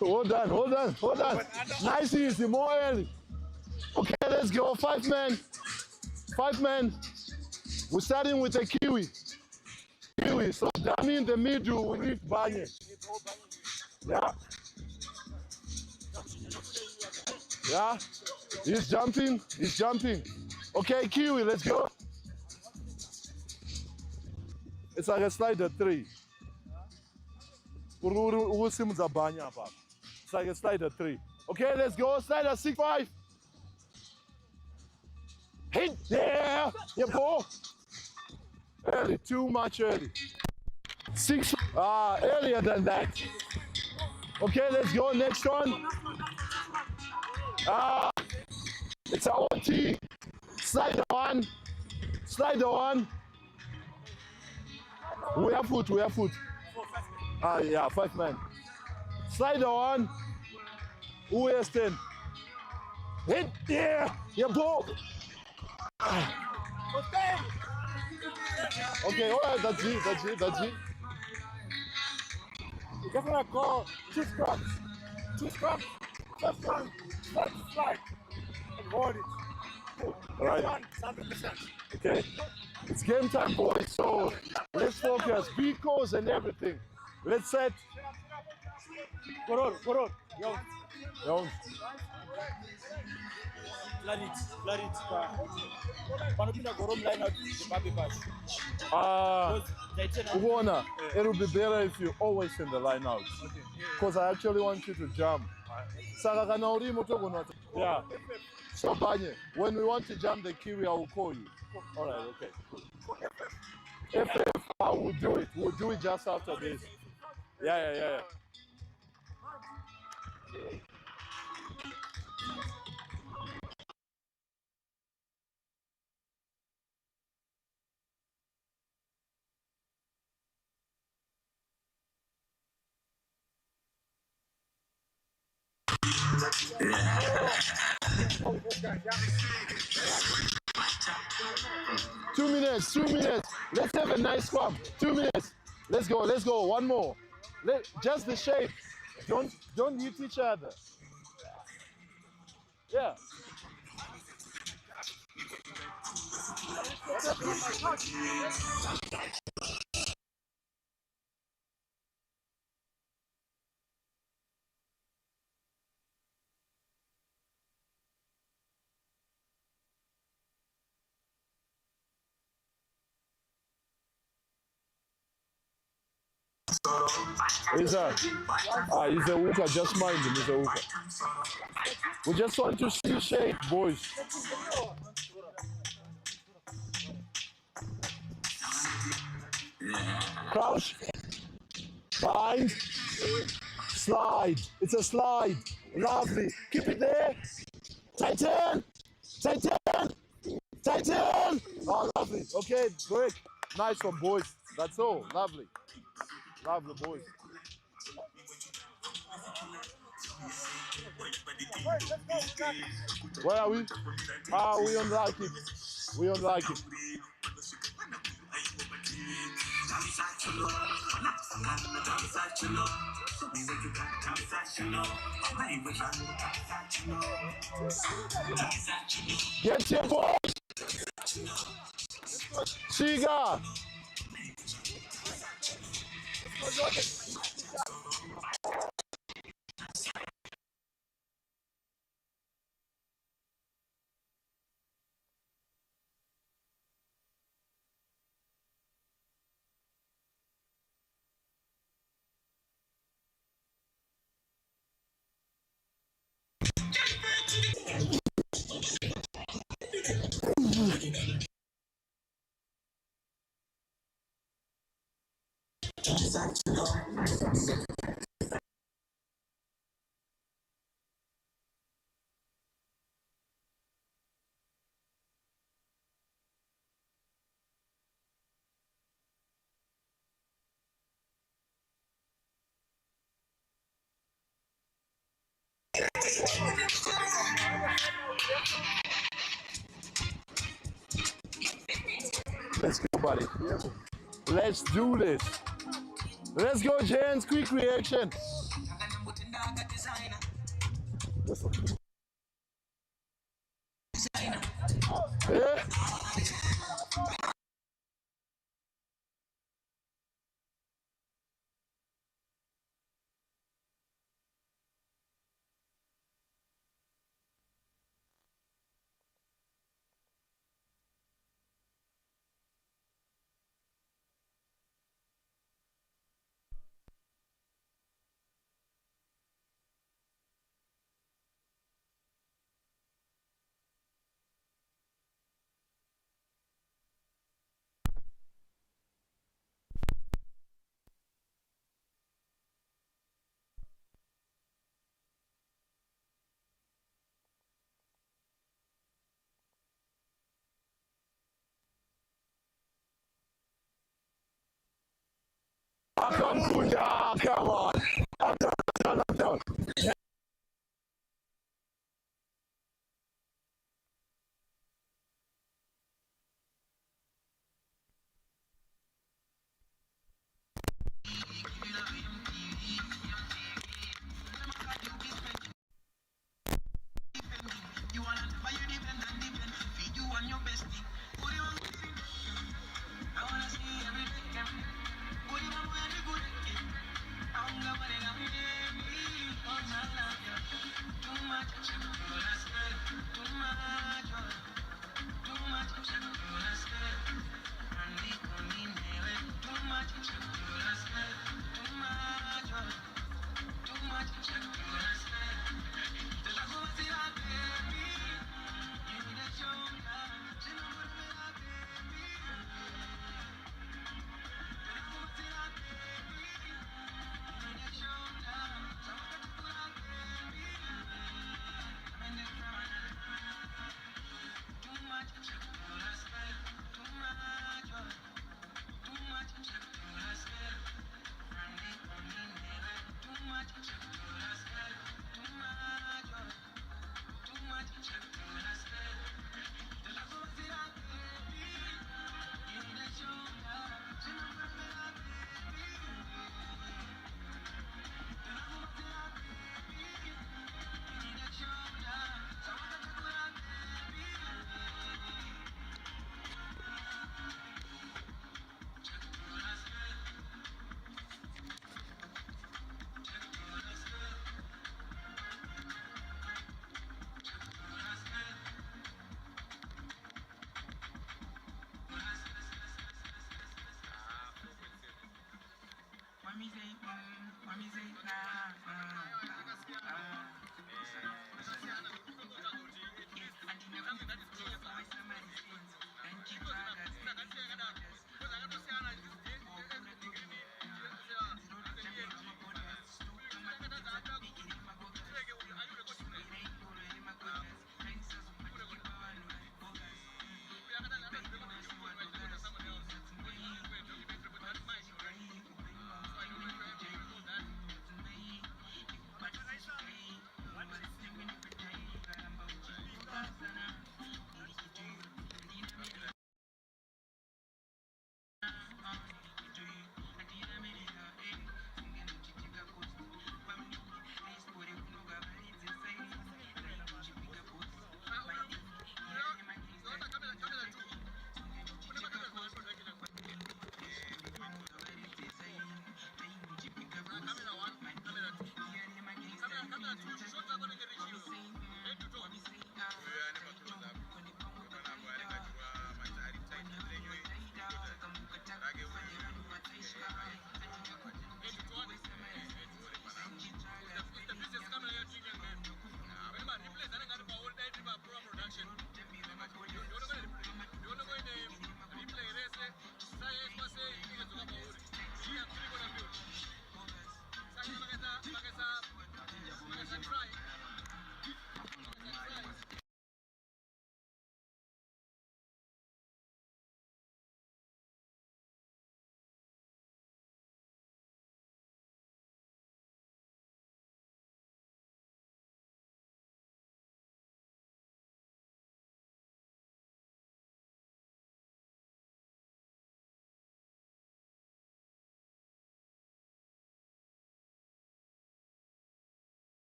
Hold on, hold on, hold on. Nice easy, more early. Okay, let's go. 5 men. 5 men. We're starting with a kiwi. Kiwi. So that means in the middle we need Banye. Yeah. Yeah. He's jumping. He's jumping. Okay, kiwi, let's go. It's like a slider 3. It's like a slider 3. Okay, let's go. Slider 6-5. Hit there. Yeah, ball. Early, too much early. 6. Earlier than that. Okay, let's go. Next one. It's a OT. Slider 1. Slider 1. We have foot. We have foot. Yeah, 5 men. Slider 1. Who is 10? Hit there. Yeah, ball. Okay, all right, that's it, that's it, that's it. You're just gonna go 2 scrubs. 2 scrubs. First one, first slide. And hold it. All right. 100%. Okay. It's game time, boys. So let's focus. Because and everything. Let's set. Go on. Yo. Planet. Panopina Gorom line out the baby bash. Uwana, it would be better if you always send the line out. Because I actually want you to jump. Yeah. So Banye, when we want to jump the kiwi, I will call you. All right, okay. If I will do it. We'll do it just after this. Yeah. Two minutes. Let's have a nice swap. 2 minutes. Let's go. One more. Just the shape. Don't hit each other. Yeah. He's he's a hooker. Just mind him. He's a hooker. We just want to see shape, boys. Crouch. Bind. Slide. It's a slide. Lovely. Keep it there. Tighten. Tighten. Tighten. Oh, lovely. Okay, great. Nice one, boys. That's all. Lovely. Lovely, boys. Where are we? Ah, we don't like it. We don't like it. Get your boy. Siga. Let's go, buddy. Let's do this. Let's go, Jens. Quick reaction. Yeah. Come on. Come on. I'm done. I'm done.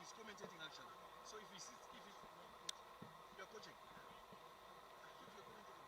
he's commentating actually. So if he sits, you're coaching. If you're commentating.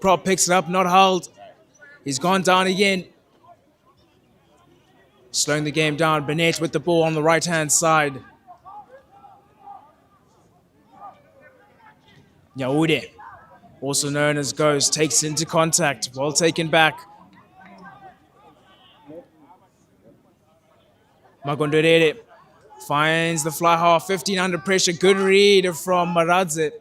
Prop picks it up, not held. He's gone down again. Slowing the game down. Bennett with the ball on the right-hand side. Nyaude, also known as Ghost, takes into contact. Well taken back. Magondorere finds the fly half, 15 under pressure. Good read from Maradze.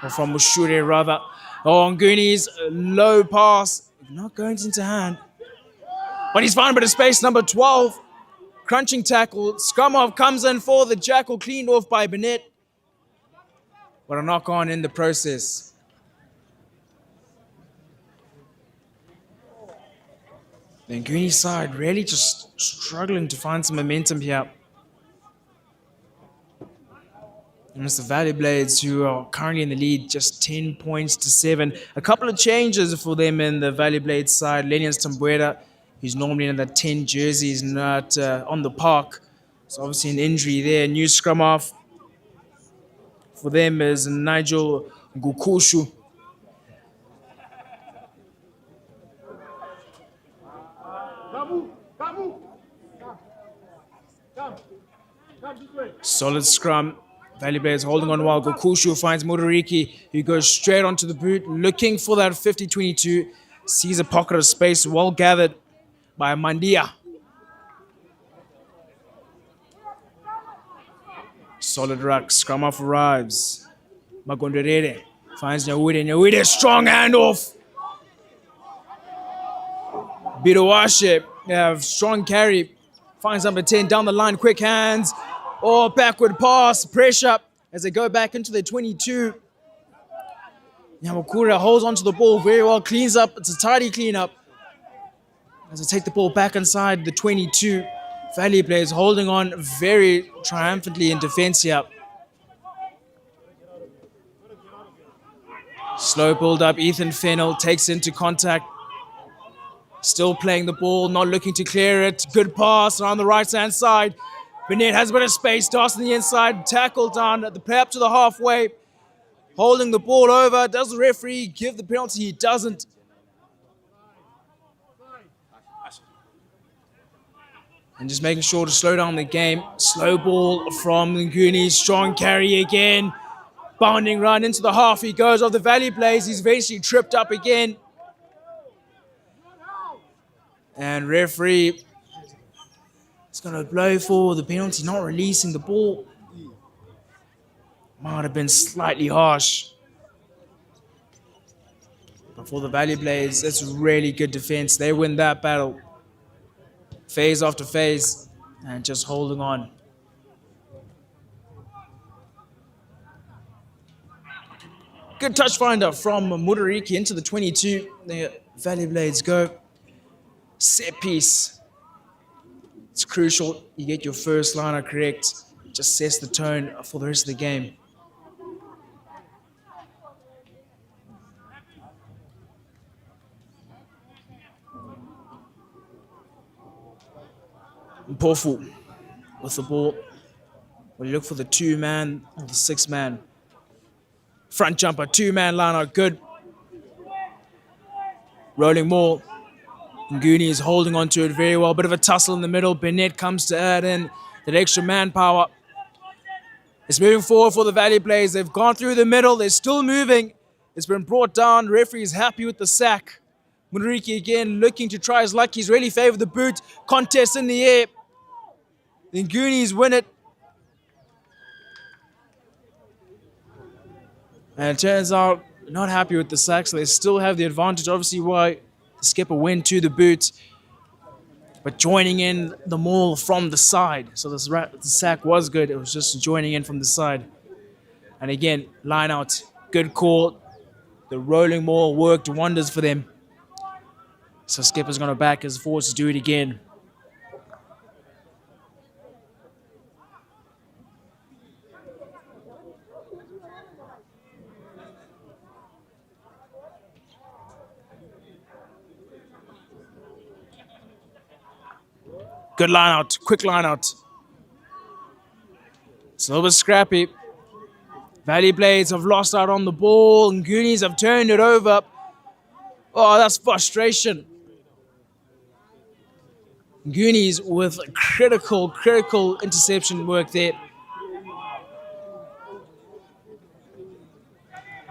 Or from Mushure, rather. Oh, Ngunis, low pass. Not going into hand. But he's found a bit of space, number 12. Crunching tackle. Scrumov comes in for the jackal, cleaned off by Bennett. But a knock on in the process. The Ngunis side really just struggling to find some momentum here. And it's the Valley Blades who are currently in the lead, just 10 points to 7. A couple of changes for them in the Valley Blades side. Lenius Tambuera, who's normally in the 10 jersey, is not on the park. So obviously an injury there. New scrum off for them is Nigel Gukushu. Solid scrum. Valley Blades holding on while Gokushu finds Murariki, who goes straight onto the boot, looking for that 50-22. Sees a pocket of space, well gathered by Mandia. Solid ruck, scrum off arrives. Magondorere finds Nyaude. Nyaude, strong handoff. Bidowashe, strong carry. Finds number 10 down the line, quick hands. Oh, backward pass, pressure as they go back into the 22. Yamakura holds onto the ball very well, cleans up. It's a tidy cleanup as they take the ball back inside the 22. Valley Blades holding on very triumphantly in defense here. Slow build up. Ethan Fennell takes into contact. Still playing the ball, not looking to clear it. Good pass on the right-hand side. Bennett has a bit of space, tossing the inside, tackle down at the play up to the halfway. Holding the ball over. Does the referee give the penalty? He doesn't. And just making sure to slow down the game. Slow ball from Ngunis. Strong carry again. Bounding run into the half. He goes off the Valley Blades. He's eventually tripped up again. And referee is going to blow for the penalty, not releasing the ball. Might have been slightly harsh. But for the Valley Blades, it's really good defense. They win that battle. Phase after phase. And just holding on. Good touch finder from Murariki into the 22. The Valley Blades go. Set piece. It's crucial you get your first liner correct. Just sets the tone for the rest of the game. Mpofu with the ball. We look for the 2-man or the 6-man. Front jumper, 2-man liner, good. Rolling more. Nguni is holding on to it very well. Bit of a tussle in the middle. Bennett comes to add in that extra manpower. It's moving forward for the Valley Blades. They've gone through the middle. They're still moving. It's been brought down. Referee is happy with the sack. Murariki again looking to try his luck. He's really favored the boot. Contest in the air. The Ngunis win it. And it turns out, not happy with the sack, so they still have the advantage. Obviously, why the skipper went to the boot, but joining in the maul from the side. So the sack was good. It was just joining in from the side. And again, line out. Good call. The rolling maul worked wonders for them. So skipper's going to back his forwards to do it again. Good line out, quick line out. It's a little bit scrappy. Valley Blades have lost out on the ball. Ngunis have turned it over. Oh, that's frustration. Ngunis with critical interception work there.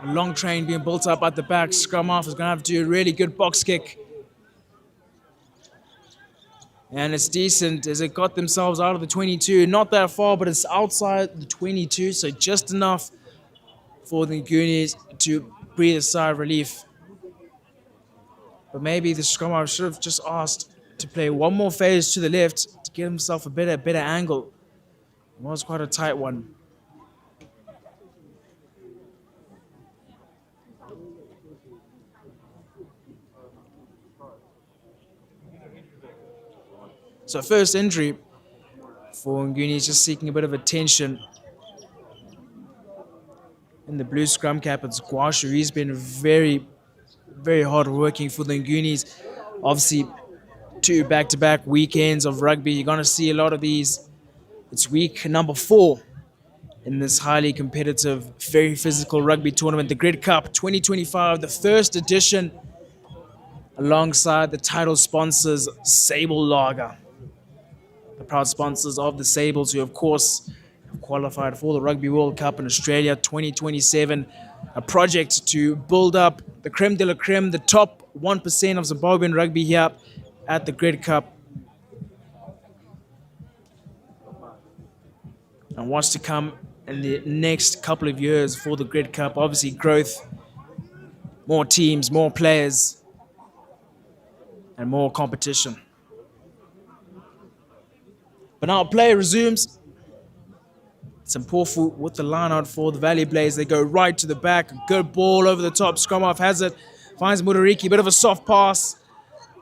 A long train being built up at the back. Scrum half is going to have to do a really good box kick. And it's decent as it got themselves out of the 22. Not that far, but it's outside the 22, so just enough for the Ngunis to breathe a sigh of relief. But maybe the scrum half should have just asked to play one more phase to the left to give himself a better angle. It was quite a tight one. So first injury for Ngunis, just seeking a bit of attention. In the blue scrum cap, it's Guashu. He's been very hard working for the Ngunis. Obviously, 2 back-to-back weekends of rugby. You're going to see a lot of these. It's week number 4 in this highly competitive, very physical rugby tournament, the Grid Cup 2025, the first edition, alongside the title sponsors, Sable Lager. The proud sponsors of the Sables, who of course have qualified for the Rugby World Cup in Australia 2027, a project to build up the creme de la creme, the top 1% of Zimbabwean rugby here at the Grid Cup. And what's to come in the next couple of years for the Grid Cup. Obviously growth, more teams, more players, and more competition. But now play resumes. It's Mpofu with the line out for the Valley Blades. They go right to the back. Good ball over the top. Scrum half has it. Finds Mudariki. Bit of a soft pass.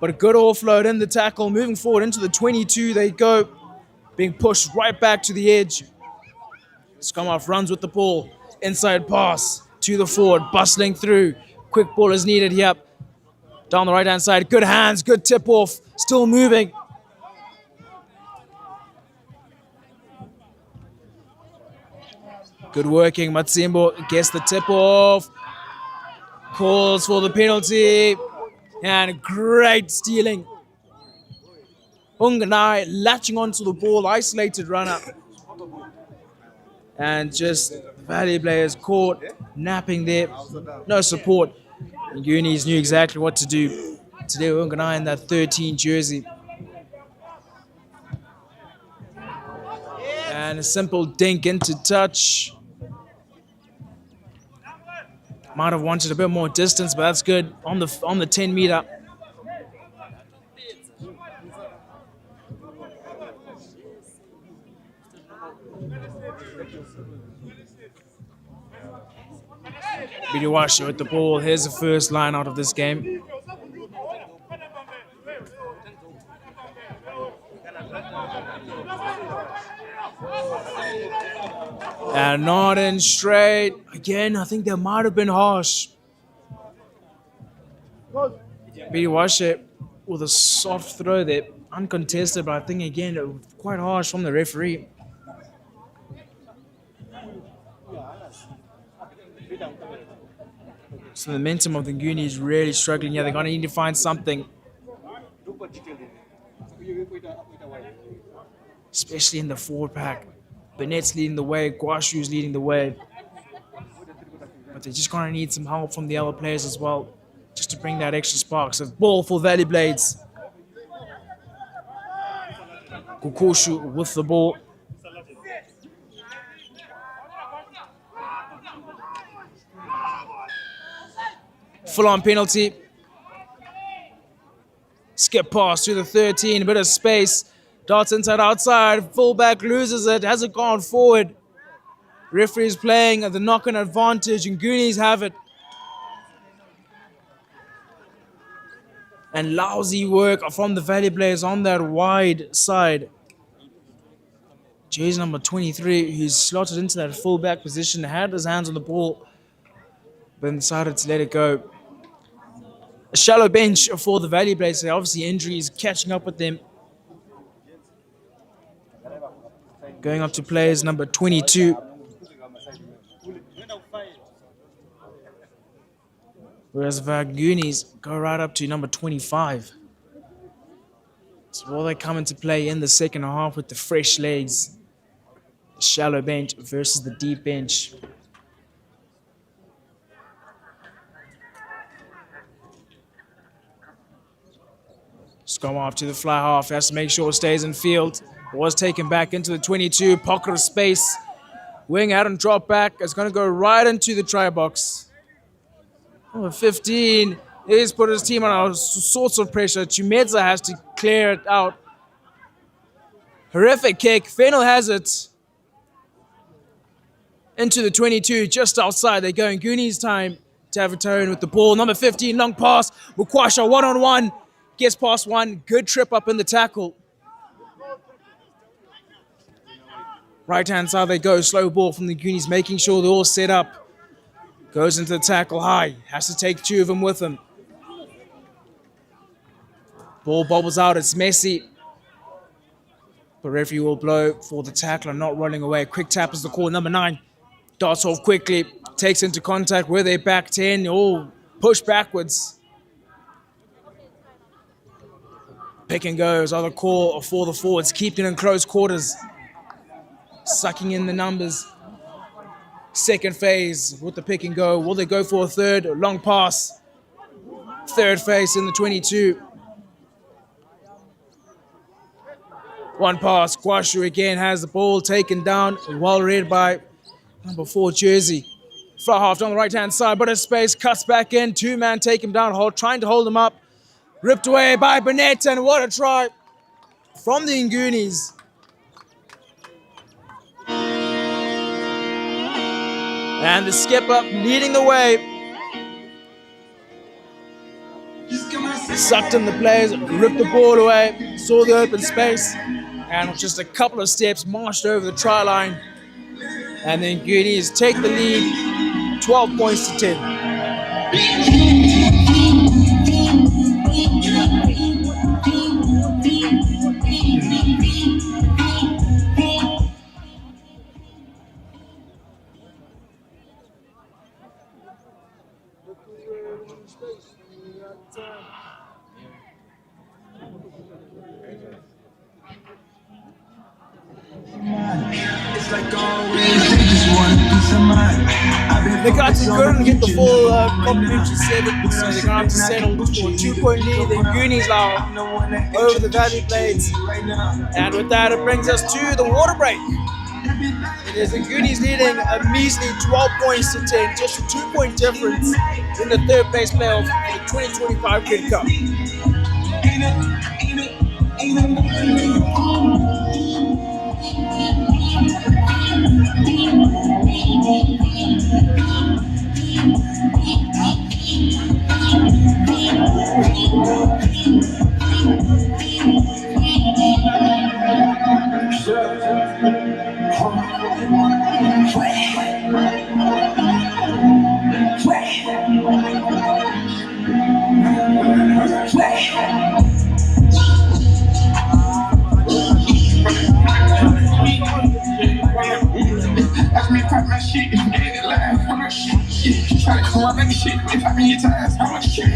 But a good offload in the tackle. Moving forward into the 22 they go. Being pushed right back to the edge. Scrum half runs with the ball. Inside pass to the forward. Bustling through. Quick ball is needed here. Down the right-hand side. Good hands. Good tip off. Still moving. Good working, Matsimbo gets the tip off, calls for the penalty, and great stealing. Unganai latching onto the ball, isolated runner. And just Valley players caught, napping there, no support. Ngunis knew exactly what to do. Today Unganai in that 13 jersey. And a simple dink into touch. Might have wanted a bit more distance, but that's good on the 10 meter. Bidiwashi with the ball. Here's the first line out of this game. And not in straight. Again, I think that might have been harsh. Bidiwashi with a soft throw there. Uncontested, but I think again, it was quite harsh from the referee. So the momentum of the Ngunis is really struggling here. They're going to need to find something. Especially in the forward pack. Bennett's leading the way, Guashu's leading the way. But they're just going to need some help from the other players as well, just to bring that extra spark. So ball for Valley Blades. Kukushu with the ball. Full-on penalty. Skip pass to the 13, a bit of space. Darts inside, outside. Fullback loses it, hasn't gone forward. Referee's playing at the knock-on advantage, and Ngunis have it. And lousy work from the Valley Blades on that wide side. Jersey number 23, who's slotted into that fullback position, had his hands on the ball, but decided to let it go. A shallow bench for the Valley Blades. So obviously injuries catching up with them. Going up to players number 22. Whereas the Ngunis go right up to number 25. So will they come into play in the second half with the fresh legs? The shallow bench versus the deep bench. Scrum off to the fly half, has to make sure it stays in field. Was taken back into the 22, pocket of space. Wing out and drop back. It's going to go right into the try box. Number 15 is put his team on all sorts of pressure. Chumedza has to clear it out. Horrific kick. Fennel has it into the 22, just outside. They're going Ngunis time to have a turn with the ball. Number 15, long pass. Mukwasha one-on-one. Gets past one. Good trip up in the tackle. Right-hand side they go. Slow ball from the Ngunis, making sure they're all set up. Goes into the tackle high. Has to take two of them with him. Ball bobbles out. It's messy. But referee will blow for the tackler not running away. Quick tap is the call. Number 9 darts off quickly. Takes into contact with their back 10. Oh, push backwards. Pick and goes. Other call for the forwards. Keeping in close quarters. Sucking in the numbers. Second phase with the pick and go. Will they go for a third? Long pass. Third phase in the 22. One pass. Kwashu again has the ball taken down. Well read by number 4 jersey. Fly half on the right-hand side, but a space. Cuts back in. Two-man take him down. Trying to hold him up. Ripped away by Burnett, and what a try from the Ngunis. And the skipper leading the way. Sucked in the players, ripped the ball away, saw the open space, and with just a couple of steps marched over the try line. And the Ngunis take the lead, 12 points to 10. The Guards couldn't get the full complimentary 7, so they're going to have to settle for a 2-point lead. The Ngunis are over the Valley Blades. And with that, it brings us to the water break. It is the Ngunis leading a measly 12 points to 10, just a 2-point difference in the third place playoff for the 2025 Kid Cup. Watch me pop my shit and get it live. How much shit? Try to come up like shit. If I mean your times, how much shit?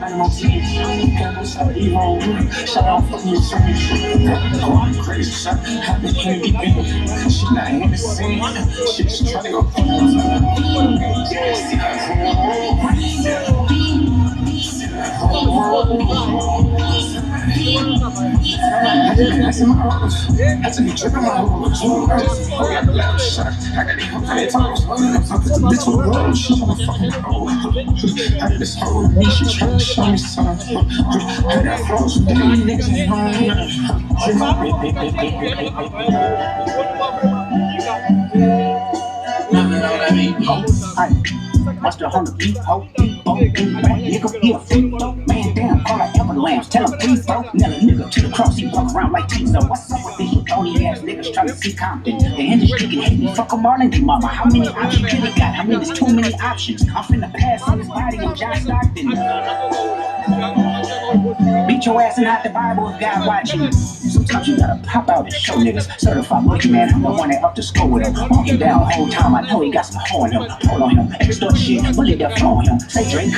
I'm on shout out for me, so I'm crazy, son. I've been in the game. She not in the scene. She's trying to go. That's in my house. That's in the trip in my house. I got the loud shot. I got the whole thing. I'm talking to this whole world. She's on the fucking roll. I got this whole me. She trying to show me something. I got froze. Damn niggas ain't What's the 100 beat? Oh, nigga, he a freak, man down, call like avalanche, tell him please, nail a nigga to the cross, he walk around like Tizo. What's up with these phony ass niggas trying to see Compton? The industry can hate me, fuck them all in their mama. How many options you really got? I mean, there's too many options. I'm finna pass on this body, I'm John Stockton. Beat your ass and hide the Bible if God watching. sometimes you gotta pop out and show niggas. Certified rookie man, I'm the one that up to score with him. Walking down whole time, I know he got some hoe in him. Pull on him, extort shit, bullet that flow on him. Say Drake,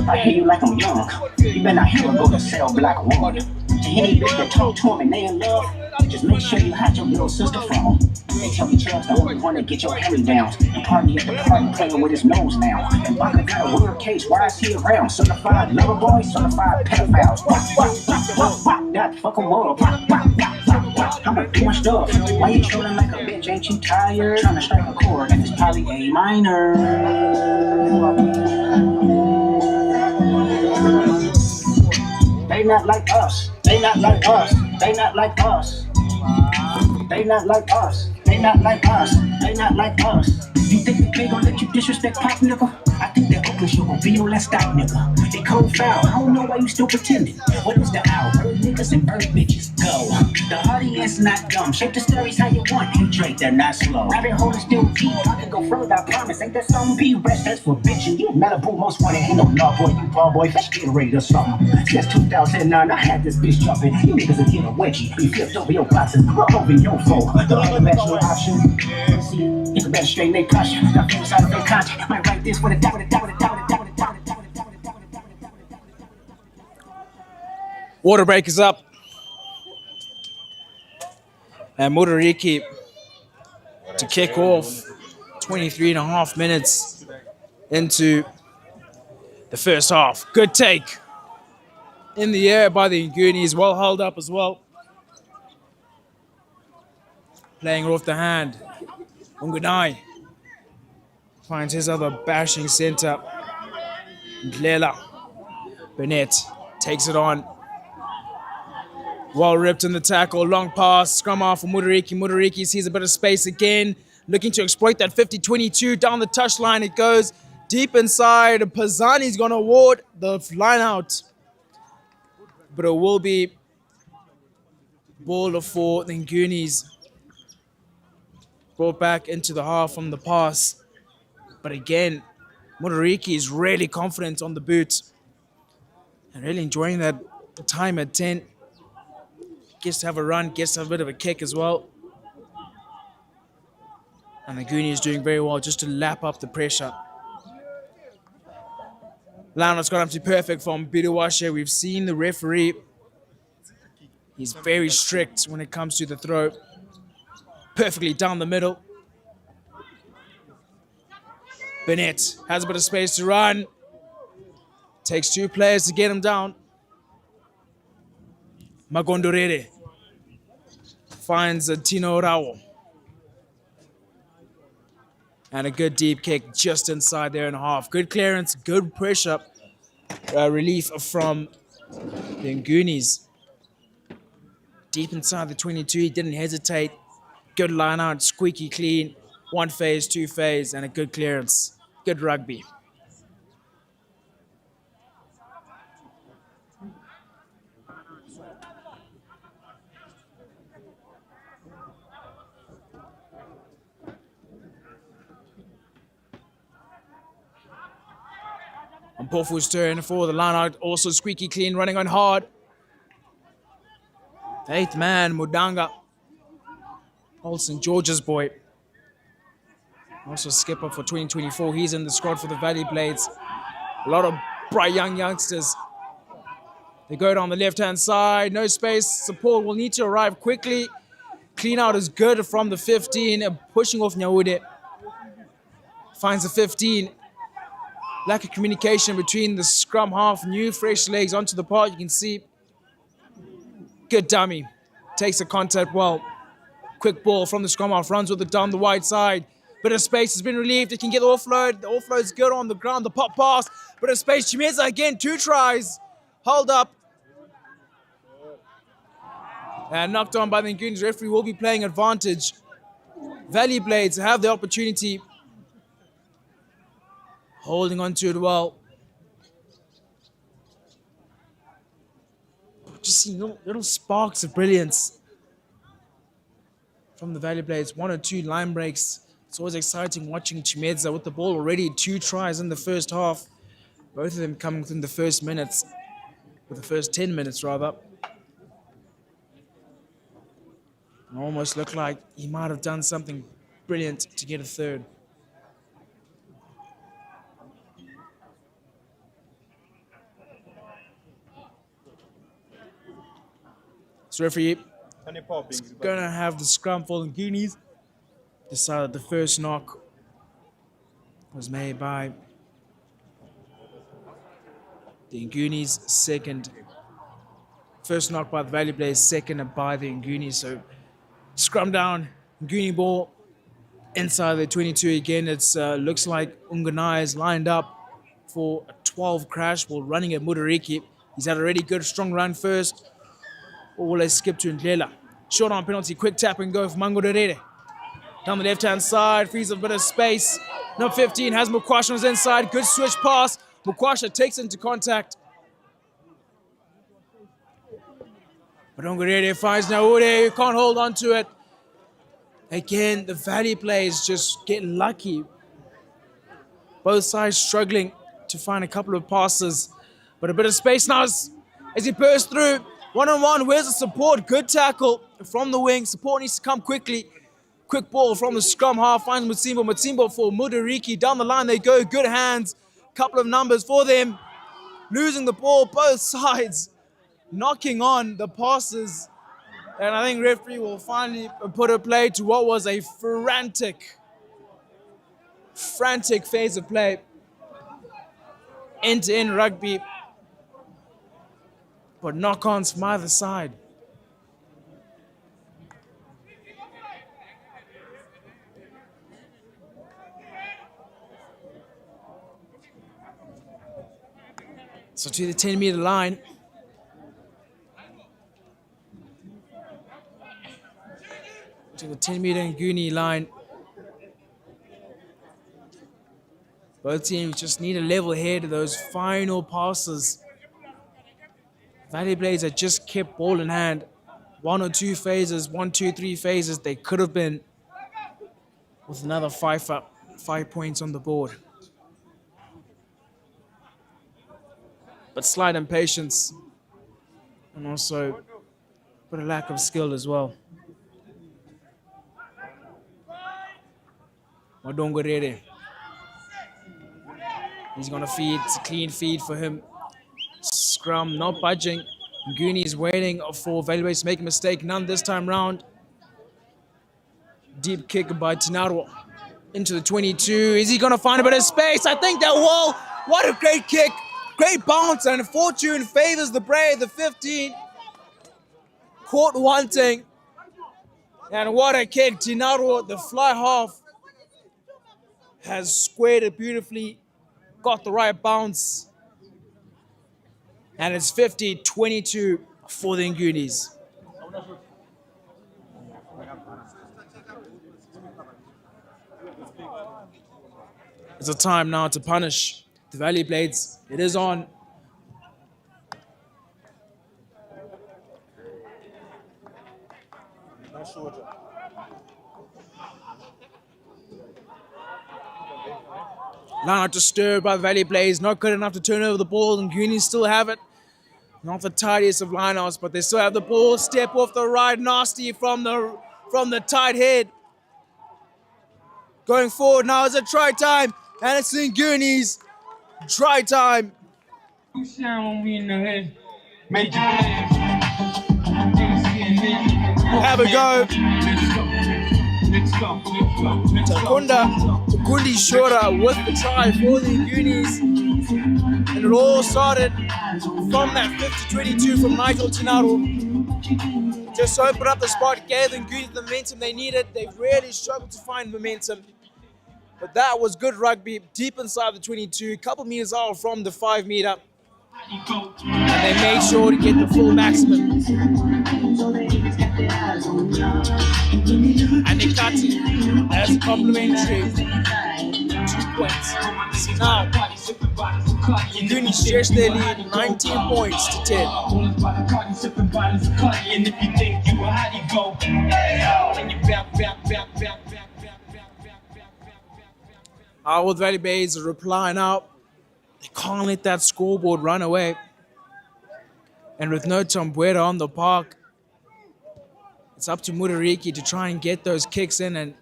I hear you like I'm young. You better not hear him go to sell black one. To any bitch that talk to him and they in love, just make sure you hide your little sister from him. They tell me Chubb's the only one that get your hand downs. And party at the party playing with his nose now. And Baka got a weird case, why is he around? Certified lover boy, certified pedophiles. That fuck 'em up. I'm doing stuff. Why you trolling like a bitch? Ain't you tired? Trying to strike a chord and it's probably A minor. They not like us. They not like us. They not like us. They not like us. They not like us. They not like us. You think they gon' let you disrespect Pop, nigga? I think that Oakland shit gon' be your last stop, nigga. They cold foul. I don't know why you still pretending. What is the owl? Bird niggas and bird bitches. Go. The audience not dumb. Shape the stories how you want. Hey Drake, they're not slow. Rabbit hole is still deep. I can go further, I promise. Ain't that something be rest? That's for bitching. You Malibu most wanted. Ain't no law boy. You ball boy. Fish Gatorade or something. Since 2009, I had this bitch jumping. You niggas will get a wedgie. You flipped over your boxes. Roll over your foe. The only bachelor option. See, nigga better straighten they posture. Got things out of their content. Might write this for the doubt. Water break is up. And Motoriki to kick off 23 and a half minutes into the first half. Good take in the air by the Ngunis. Well held up as well. Playing off the hand. Ngunis finds his other bashing center. Ndlela. Burnett takes it on. Well ripped in the tackle, long pass, scrum off for Motoriki. Motoriki sees a bit of space again, looking to exploit that 50-22. Down the touchline it goes, deep inside. Pazani's going to award the line out. But it will be ball for the Ngunis. Brought back into the half from the pass. But again, Motoriki is really confident on the boot. And really enjoying that time at 10. Gets to have a run, gets to have a bit of a kick as well. And the Ngunis is doing very well just to lap up the pressure. Line-out's got up to perfect from Biduwashe. We've seen the referee. He's very strict when it comes to the throw. Perfectly down the middle. Burnett has a bit of space to run. Takes two players to get him down. Magondorere finds Tino Rao. And a good deep kick just inside there and a half. Good clearance, good pressure relief from the Ngunis. Deep inside the 22, he didn't hesitate. Good line out, squeaky clean. One phase, two phase, and a good clearance. Good rugby. And Pofu's turn for the line out. Also squeaky clean, running on hard. The eighth man, Mudanga. Old St. George's boy. Also skipper for 2024. He's in the squad for the Valley Blades. A lot of bright young youngsters. They go down the left-hand side. No space. Support will need to arrive quickly. Clean out is good from the 15. Pushing off Nyaude. Finds the 15. Lack of communication between the scrum half. New fresh legs onto the part. You can see. Good dummy. Takes the contact well. Quick ball from the scrum half. Runs with it down the wide side. Bit of space has been relieved. It can get the offload. The offload's good on the ground. The pop pass. Bit of space. Chimeza again. 2 tries. Hold up. And knocked on by the Ngunis. Referee will be playing advantage. Valley Blades have the opportunity. Holding on to it well. Just seeing little sparks of brilliance from the Valley Blades. 1 or 2 line breaks. It's always exciting watching Chimedza with the ball already. 2 tries in the first half. Both of them coming within the first minutes. Or the first 10 minutes, rather. It almost looked like he might have done something brilliant to get a third. So referee is going to have the scrum for the Ngunis. Decided the first knock was made by the Ngunis, second. First knock by the Valley Blaze, second by the Ngunis. So scrum down, Nguni ball inside the 22 again. It looks like Ngunis is lined up for a 12 crash ball running at Mudariki. He's had a really good, strong run first. Or will they skip to Ndlela? Short on penalty, quick tap and go for Mangorere. Down the left-hand side, frees a bit of space. Number 15 has Mukwasha on his inside. Good switch pass. Mukwasha takes into contact. But Mangorere finds Naure, who can't hold on to it. Again, the Valley players just get lucky. Both sides struggling to find a couple of passes. But a bit of space now as he bursts through. One-on-one, where's the support? Good tackle from the wing. Support needs to come quickly. Quick ball from the scrum half. Finds Mutsimbo. Mutsimbo for Mudariki. Down the line they go. Good hands. Couple of numbers for them. Losing the ball, both sides. Knocking on the passes. And I think referee will finally put a play to what was a frantic phase of play. End-to-end rugby. But knock-ons from either side. So to the 10-meter line. To the 10-meter Nguni line. Both teams just need a level head of those final passes. Valley Blades had just kept ball in hand. 1 or 2 phases, 1, 2, 3 phases, they could have been with another 5 points on the board. But slight impatience and also a lack of skill as well. Madongorere. He's going to feed. It's a clean feed for him. Scrum not budging. Nguni is waiting for Valuates to make a mistake. None this time round. Deep kick by Tinaro into the 22. Is he going to find a bit of space? I think that will. What a great kick. Great bounce, and fortune favors the brave, the 15. Caught wanting. And what a kick. Tinaro, the fly half, has squared it beautifully. Got the right bounce. And it's 50-22 for the Ngunis. It's a time now to punish the Valley Blades. It is on. Line out disturbed by the Valley Blades. Not good enough to turn over the ball, and Ngunis still have it. Not the tidiest of lineouts, but they still have the ball. Step off the right, nasty from the tight head. Going forward now is a try time, and it's the Ngunis. Try time. Have a go. Takundi Shora with the try for the Ngunis. And it all started from that 50-22 from Nigel Tinaro. Just opened up the spot, gave the Ngunis the momentum they needed. They really struggled to find momentum. But that was good rugby, deep inside the 22, a couple meters out from the 5 meter. And they made sure to get the full maximum. And they cut it as a complimentary 2 points. Now, Ngunis stretched their lead 19 points to 10. Our Valley Bays are replying out. They can't let that scoreboard run away. And with no Tambuera on the park, It's up to Mudariki to try and get those kicks in, and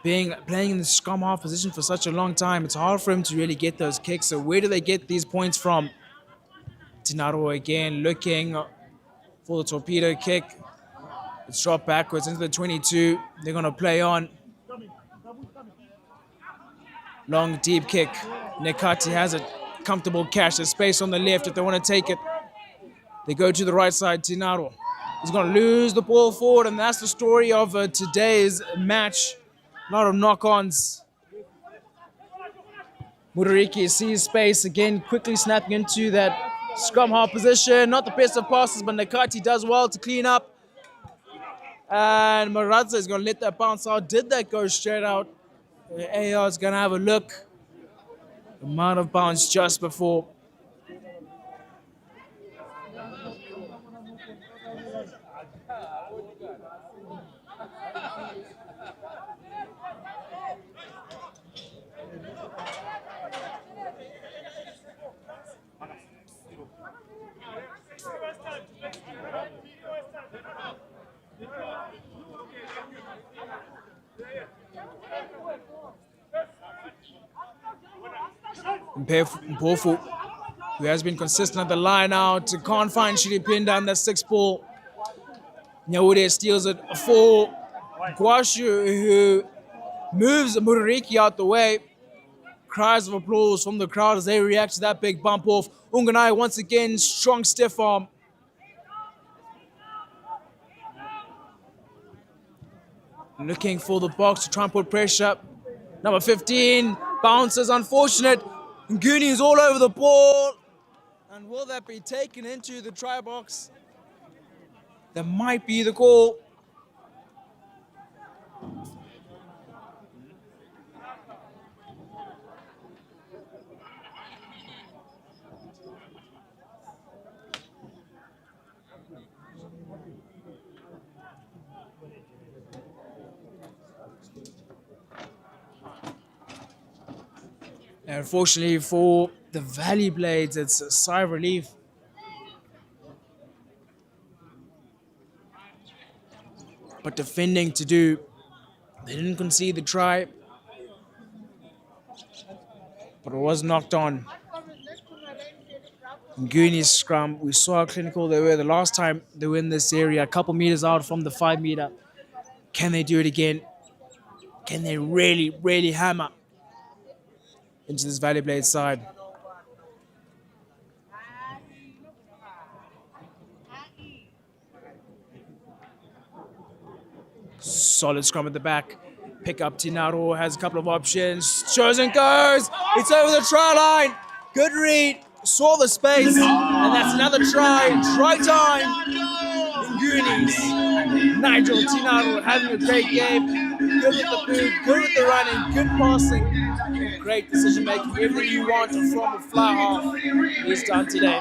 playing in the scrum half position for such a long time, it's hard for him to really get those kicks. So where do they get these points from? Tinaro again looking for the torpedo kick. It's dropped backwards into the 22. They're going to play on. Long, deep kick. Nekati has a comfortable catch. There's space on the left if they want to take it. They go to the right side. Tinaro is going to lose the ball forward, and that's the story of today's match. A lot of knock-ons. Mudariki sees space again, quickly snapping into that scrum half position. Not the best of passes, but Nekati does well to clean up. And Maradza is going to let that bounce out. Did that go straight out? AR is going to have a look. It might have bounced just before. Mpofu, who has been consistent at the line out, can't find Shiri pin down that 6 ball. Nyaude steals it for Guashu, who moves Mudariki out the way. Cries of applause from the crowd as they react to that big bump off. Unganai once again, strong stiff arm. Looking for the box to try and put pressure. Number 15 bounces, unfortunate. Ngunis all over the ball. And will that be taken into the try box? That might be the call. And unfortunately for the Valley Blades, it's a sigh of relief. But defending to do. They didn't concede the try. But it was knocked on. Ngunis scrum. We saw how clinical they were the last time they were in this area, a couple meters out from the 5 meter. Can they do it again? Can they really, really hammer into this Valley Blade side? Solid scrum at the back. Pick up Tinaro, has a couple of options. Shows and goes. It's over the try line. Good read. Saw the space. And that's another try. Try time. Ngunis. Nigel Tinaro having a great game. Good with the boot, good with the running, good passing. Great decision making. Everything you want from a fly half is done today.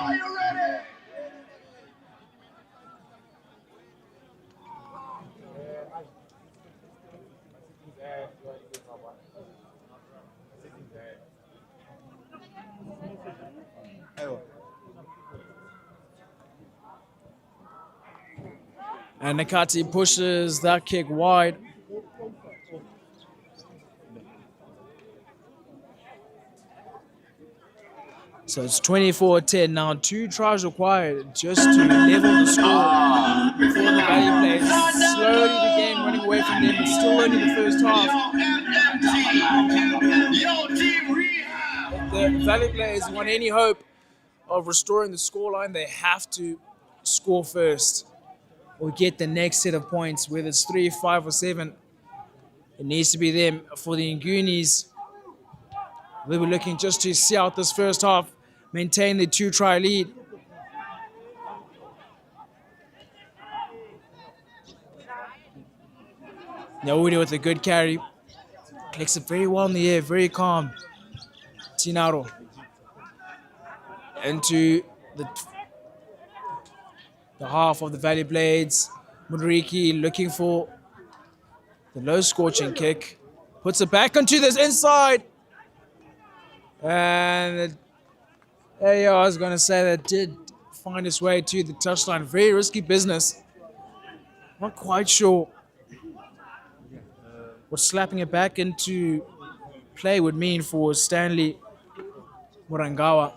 And Nakati pushes that kick wide. So it's 24-10 now. 2 tries required just to level the score before the Valley Blades slowly began running away from them. It's still only the first half. If the Valley Blades want any hope of restoring the scoreline, they have to score first or get the next set of points, whether it's 3, 5, or 7. It needs to be them. For the Ngunis, they were looking just to see out this first half, maintain the 2-try lead. Naudi with a good carry. Clicks it very well in the air, very calm. Tinaro into the half of the Valley Blades. Mudariki looking for the low scorching kick. Puts it back onto this inside. And AR is going to say that did find its way to the touchline. Very risky business. Not quite sure what slapping it back into play would mean for Stanley Murangawa.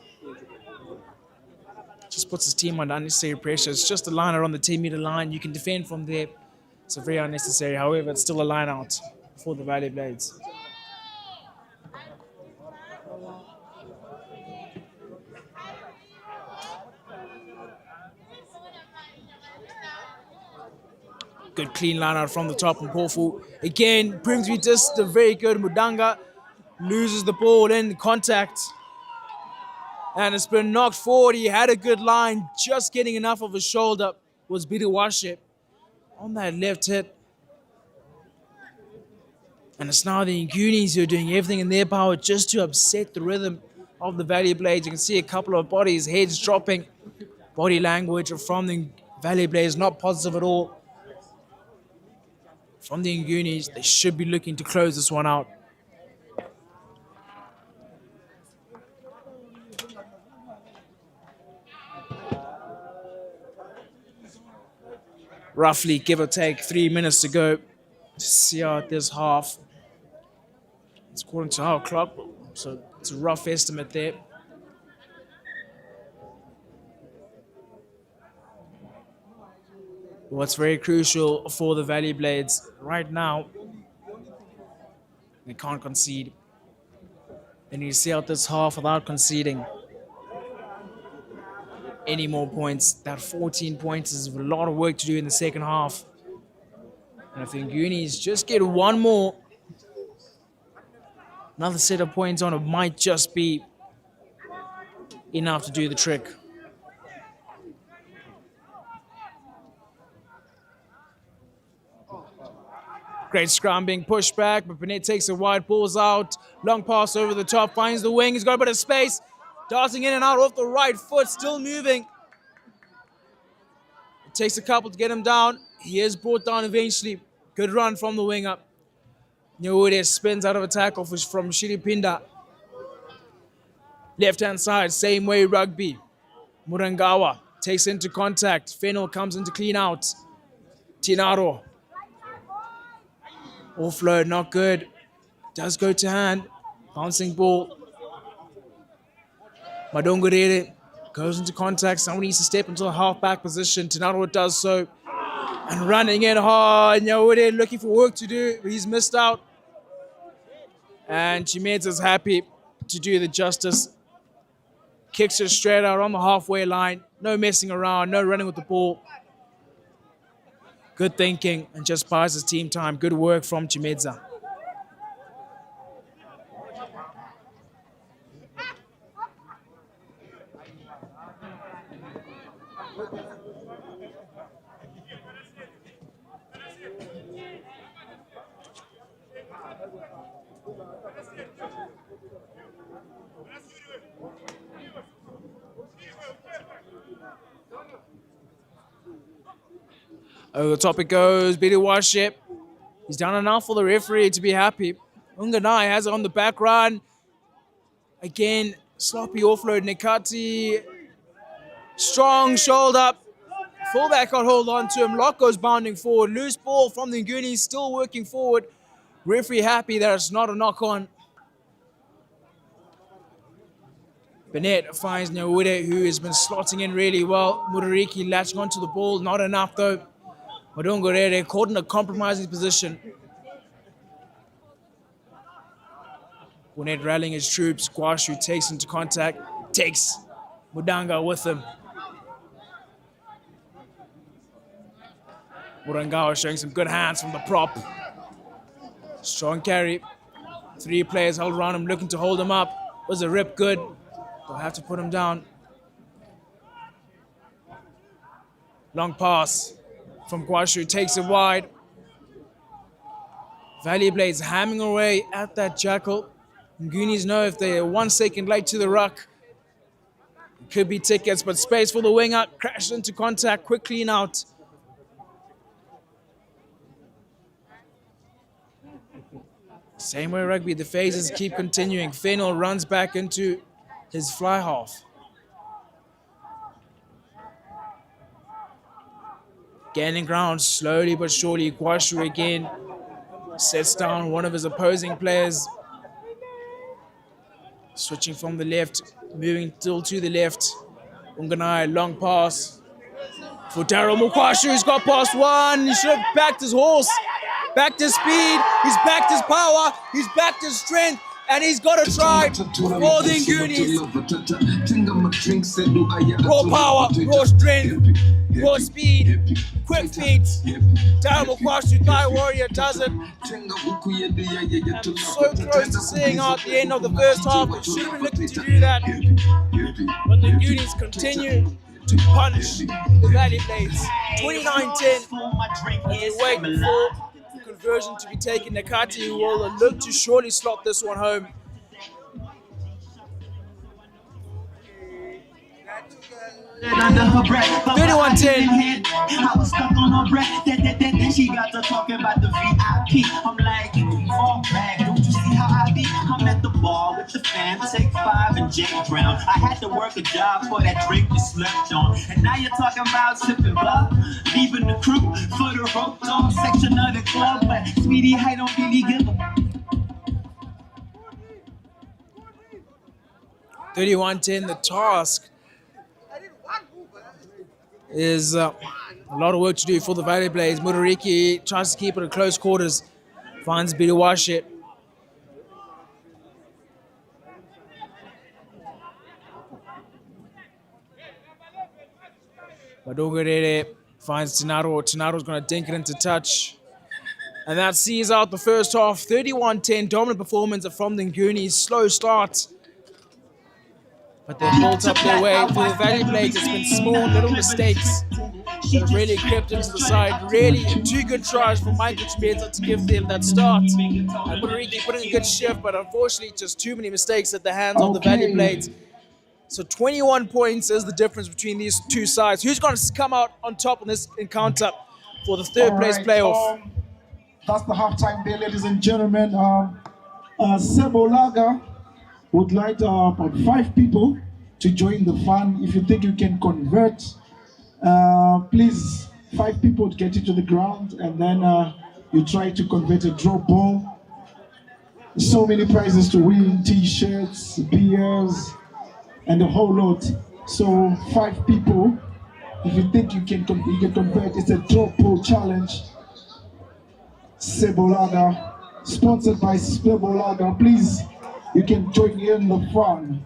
Just puts his team under unnecessary pressure. It's just a line around the 10-meter line. You can defend from there. It's very unnecessary. However, it's still a line out for the Valley Blades. Good clean line out from the top from Pofu. Again, brings me just a very good Mudanga. Loses the ball in contact. And it's been knocked forward. He had a good line. Just getting enough of a shoulder was Bidiwashe on that left hit. And it's now the Ngunis who are doing everything in their power just to upset the rhythm of the Valley Blades. You can see a couple of bodies, heads dropping. Body language from the Valley Blades not positive at all. From the Ngunis, they should be looking to close this one out. Roughly, give or take, 3 minutes to go to see out this half. It's according to our clock, so it's a rough estimate there. What's very crucial for the Valley Blades right now, they can't concede. They need to see out this half without conceding any more points. That 14 points is a lot of work to do in the second half. And if the Ngunis just get one more, another set of points on it might just be enough to do the trick. Great scrum being pushed back, but Bennett takes a wide, pulls out. Long pass over the top, finds the wing. He's got a bit of space. Darting in and out off the right foot, still moving. It takes a couple to get him down. He is brought down eventually. Good run from the winger. Ngunis spins out of a tackle from Shiripinda. Left-hand side, same way rugby. Murangawa takes into contact. Fennel comes into clean out. Tinaro. Offload, not good. Does go to hand. Bouncing ball. Madongorere goes into contact. Someone needs to step into a half-back position. Tinaro does so. And running in hard. Nyaure looking for work to do. He's missed out. And Chimedza is happy to do the justice. Kicks it straight out on the halfway line. No messing around. No running with the ball. Good thinking and just buys his team time. Good work from Chimedza. Over the top it goes, Bidiwashe. He's done enough for the referee to be happy. Unganai has it on the back run. Again, sloppy offload. Nikati, strong shoulder. Fullback got hold on to him. Loco's bounding forward. Loose ball from the Ngunis, still working forward. Referee happy that it's not a knock-on. Bennett finds Nyawure, who has been slotting in really well. Murariki latching onto the ball, not enough though. Madongorere caught in a compromising position. Gwinnett rallying his troops. Gwashu takes into contact, takes Mudanga with him. Murangawa showing some good hands from the prop. Strong carry. 3 players held around him, looking to hold him up. Was a rip good? They'll have to put him down. Long pass from Gwashu, takes it wide. Valley Blades hammering away at that jackal. Ngunis know if they're 1 second late to the ruck, it could be tickets, but space for the winger. Crashed into contact, quick clean out. Same way rugby, the phases keep continuing. Fennel runs back into his fly half. Gaining ground slowly but surely. Guashu again sets down one of his opposing players. Switching from the left, moving still to the left. Unganai, long pass for Daryl Mukwashu. He's got past one. He should have backed his horse, backed his speed, he's backed his power, he's backed his strength, and he's got a try for the Ngunis. Raw power, raw strength, raw speed, quick feet. Daryl Mukwashu, Thai Warrior, does it. And so close to seeing out the end of the first half. We should have been looking to do that. But the Ngunis continue to punch the Valley Blades. 29-10. We wait for the conversion to be taken. Nakati will look to surely slot this one home. 31-10. I was stuck on her breath. Then she got to talking about the VIP. I'm like, fall back. Don't you see how I be? I'm at the bar with the fam. Take 5 and Jake Brown. I had to work a job for that drink you slept on. And now you're talking about sipping blah. Leaving the crew for the rope dog section of the club. But sweetie, I don't really give a 31-10. The task is a lot of work to do for the Valley Blades. Murariki tries to keep it at close quarters. Finds Biduwashe. Badogorere finds Tinaro. Tinaro's going to dink it into touch. And that sees out the first half. 31-10. Dominant performance from the Ngunis. Slow start. But they've built up their way. For the Valley Blades, it's been small little mistakes that have really crept into the side. Really 2 good tries from Michael Chimeta to give them that start. And Murariki putting a good shift, but unfortunately just too many mistakes at the hands of the Valley Blades. So 21 points is the difference between these two sides. Who's going to come out on top in this encounter for the third place playoff? That's the halftime there, ladies and gentlemen. Sebolaga would like about 5 people to join the fun. If you think you can convert, please, 5 people to get into the ground, and then you try to convert a draw ball. So many prizes to win: t-shirts, beers, and a whole lot. So 5 people, if you think you can convert, it's a draw ball challenge. Sebolaga, sponsored by Sebolaga. Please, you can join in the fun.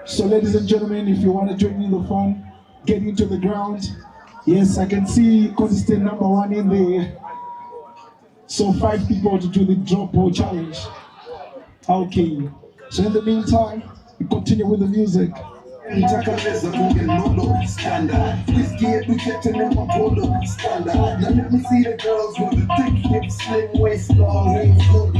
So ladies and gentlemen, if you want to join in the fun, get into the ground. Yes, I can see consistent number 1 in there. So 5 people to do the drop ball challenge. Okay. So in the meantime, we continue with the music. Nitakaleza munge lolo standard. Whiskey we kept in my polo standard. Now let me see the girls with the thick hips, slim waist, long legs, good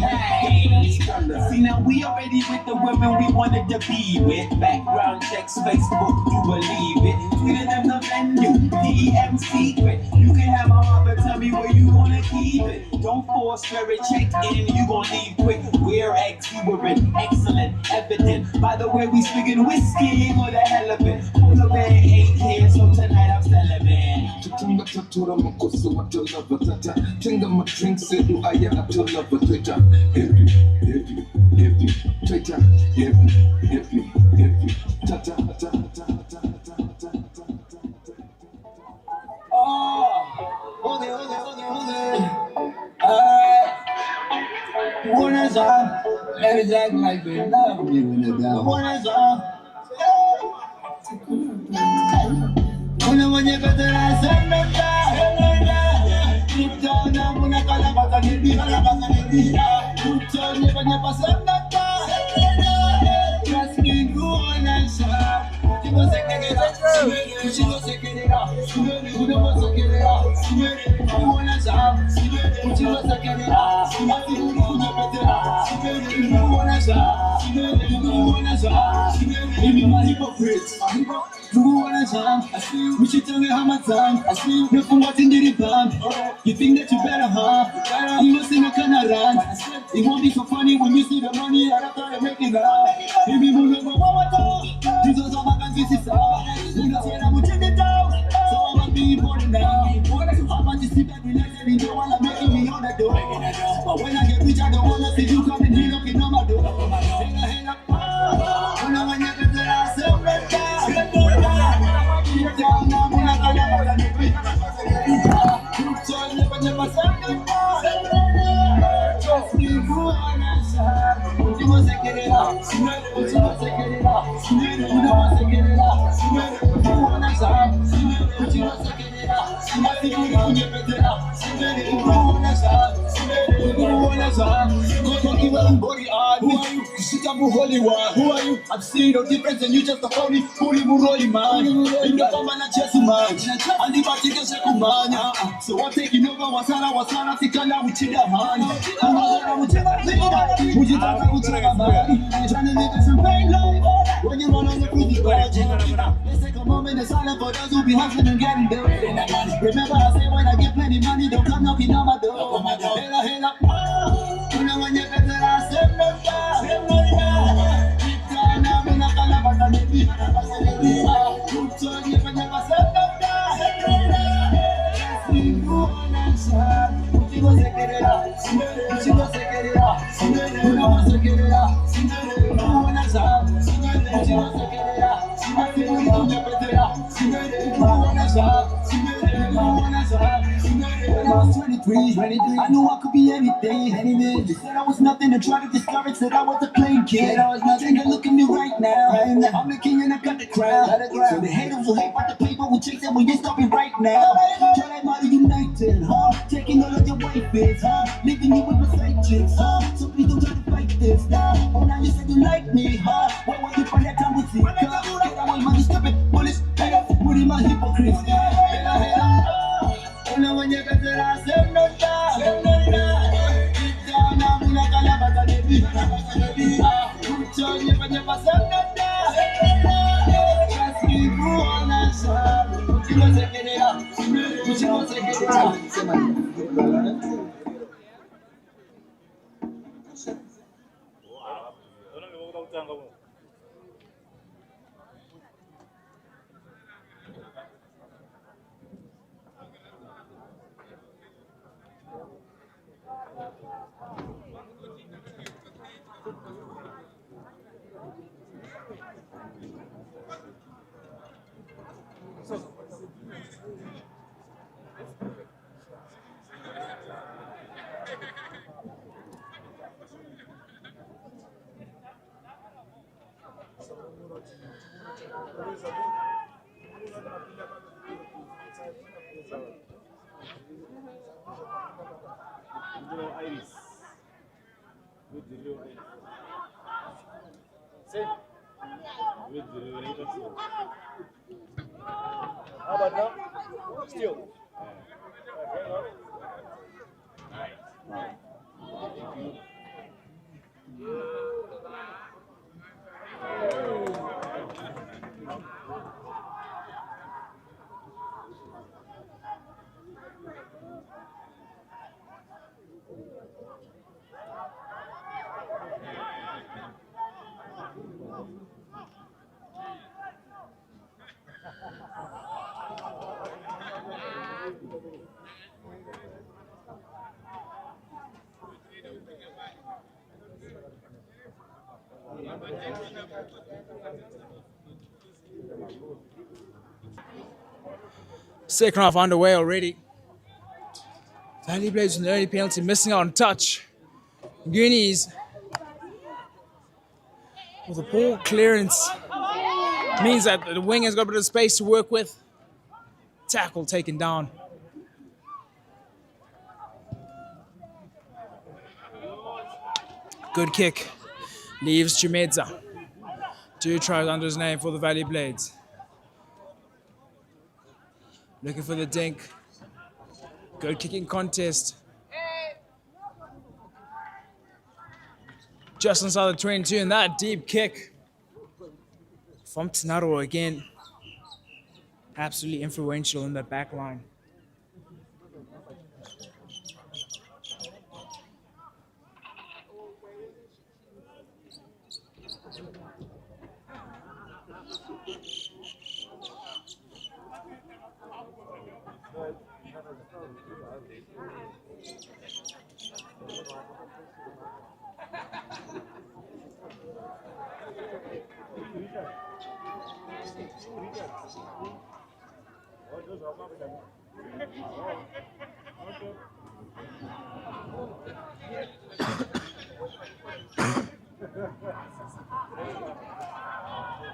standard. See now we already with the women we wanted to be with. Background checks, Facebook, you believe it. Tweeted them the menu, DM secret. You can have a heart, but tell me where you wanna keep it. Don't force very check in, you gon' leave quick. We're exuberant, excellent, evident. By the way, we speaking whiskey for the hell of it. The man ain't here, so tonight I'm celebrating. Tutunga tatura makoso watula batata. Tinga my drink said do aya atula batata. Happy, happy, happy, tata. Happy, happy, happy, tata, tata, tata, tata. Oh, okay. Alright. One is on. Let it act like we love me when it's down. One is on. Una muñeca te la hacen deep down, I'm gonna call a back on the beat, a back on the beat. Put on your pasando. Just me go on and shot. You know, say, she knows, say, get it up. You know what's okay, get it up. You wanna shop. Put you was a get it up. You want to do it. You wanna shop. You wanna shop. Maybe my hypocrites. You wanna jump, I see you. We should tell me how my time. I see you. Look from what's in the bump. You think that you better, huh? You must think I kinda run. It won't be so funny when you see the money. I don't try to make it up. Maybe we'll never want to. These are my guns, this is all. You know, I'm going to the down. So I'm gonna be born in now. How much you sit back, relax, and enjoy while I'm making me on the door. But when I get rich, I don't wanna see you coming here knocking on my door. Hang up, when I get to the last of the time. Deep down, I'm gonna go down, I'm gonna never just me who I'm inside. You must get it out. You must get it out. You must get it out. You wanna stop. You must get it out. You must get it out. You wanna stop. You wanna stop. Don't give up body on. Who are you? Shit up holy one. Who are you? I've seen no difference and you just a phony. Holy Muroli man. In the form and chess man. And the party goes a kumanya. So I'm taking over wasana tikana uchida man. Would you talk about trying to live in some pain life? When you run on the cruise, let's take a moment of silence for those who be hustling and getting there. Remember I say when I get plenty money, don't come knocking on my door. Hela, hela, when I want you better, I said no time. Deep down, I'm in a calabata, baby. Good son, you never said no time. Just me, who understand? You go take it out. You go take it out. You know take it out. You wanna stop. You go take it out. I feel you don't get it out. You wanna stop. You wanna stop. When I was 23, I knew I could be anything. They said I was nothing and tried to discourage that I was a plain kid. I was nothing, and look at me right now. I'm the king and I got the crown. So the haters will hate, but the people will chase it when you stop it right now. Try that money united, huh? Taking all of your white bits, huh? Leaving you with my fake chicks, huh? So please don't try to fight this, now. Oh, now you said you like me, huh? Why were you for that time with it? Get away, money, stupid bullets. Put in my hypocrites. Oh, now when you get to that, say no time. Deep down, I'm in a calabata, baby. Put your never say no time. Just me, who understand? You go take it out. You go take it out. How about now? Still. Second half underway already. Valley Blades with an early penalty, missing out on touch. Ngunis with a poor clearance means that the wing has got a bit of space to work with. Tackle taken down. Good kick. Leaves Chumedza. 2 tries under his name for the Valley Blades. Looking for the dink. Good kicking contest. Just inside the 22, and that deep kick from Tnaro again. Absolutely influential in that back line.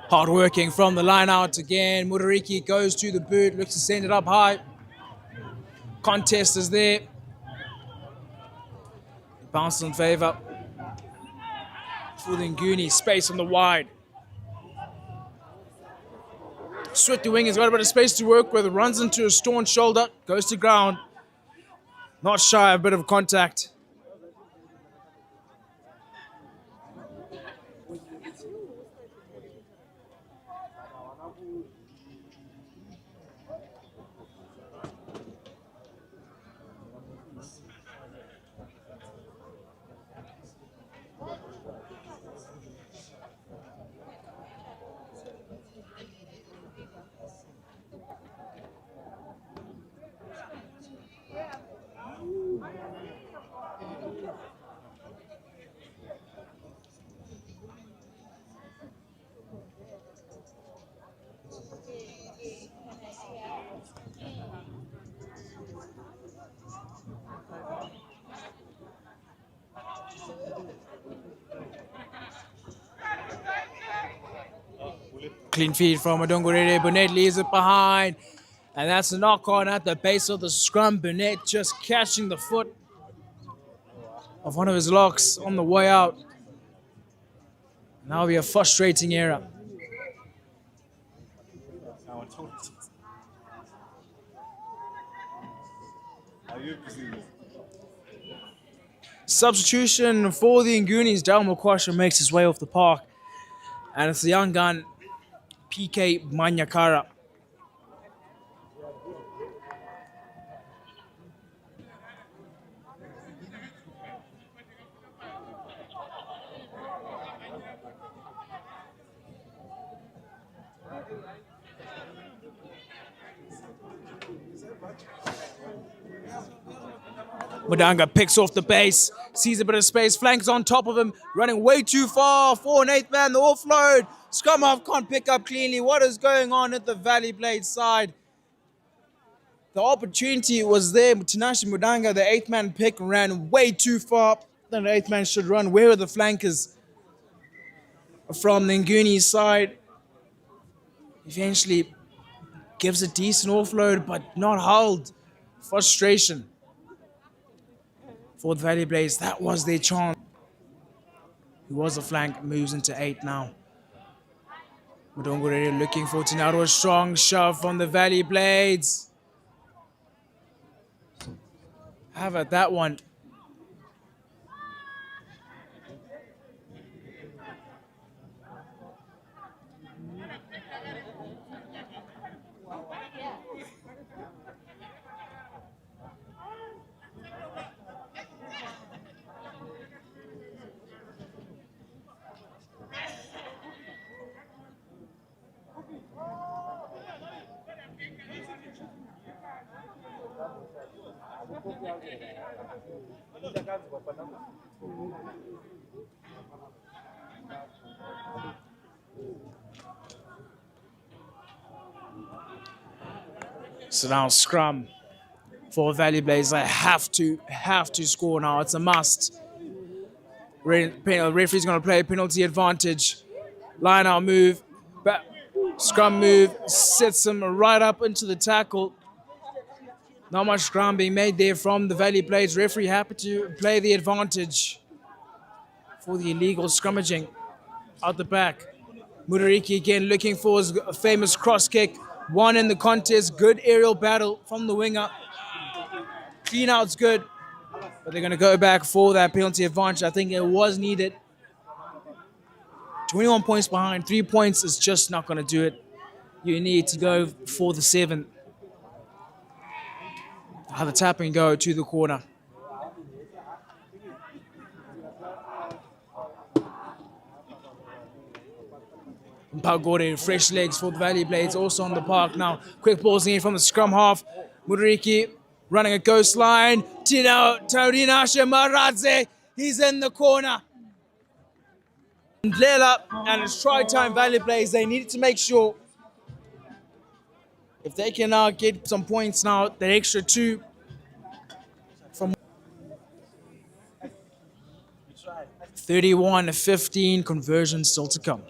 Hard working from the line out again. Mudariki goes to the boot, looks to send it up high. Contest is there. Bounce in favor for the Ngunis. Space on the wide. Swift the wing has got a bit of space to work with. Runs into a staunch shoulder. Goes to ground. Not shy of a bit of contact. Clean feed from Adongorere. Burnett leaves it behind. And that's a knock on at the base of the scrum. Burnett just catching the foot of one of his locks on the way out. Now will be a frustrating error. Substitution for the Ngunis. Dal Mokwasha makes his way off the park. And it's the young gun, PK Manyakara. Mudanga picks off the base, sees a bit of space, flanks on top of him, running way too far for an eighth man, the offload. Scrum half can't pick up cleanly. What is going on at the Valley Blade side? The opportunity was there. Tanashi Mudanga, the eighth man pick, ran way too far. Then the eighth man should run. Where are the flankers from the Ngunis side? Eventually gives a decent offload, but not held. Frustration for the Valley Blades. That was their chance. He was a flank, moves into 8 now. Mudongorere looking for Tinaro. A strong shove from the Valley Blades. Have at that one. So now scrum for Valley Blades. I have to score now. It's a must. Referee's going to play penalty advantage. Line out move. Scrum move. Sets him right up into the tackle. Not much scrum being made there from the Valley Blades. Referee happy to play the advantage for the illegal scrummaging out the back. Mudariki again looking for his famous cross kick. One in the contest. Good aerial battle from the winger. Clean out's good. But they're going to go back for that penalty advantage. I think it was needed. 21 points behind. 3 points is just not going to do it. You need to go for the 7. Have the tap and go to the corner. Pagore, fresh legs for the Valley Blades, also on the park now. Quick balls in from the scrum half. Mudariki running a ghost line. Tarinashe Maradze, he's in the corner. Ndlela, and it's try time Valley Blaze. They need to make sure if they can get some points now, that extra 2 from 31-15, conversion still to come.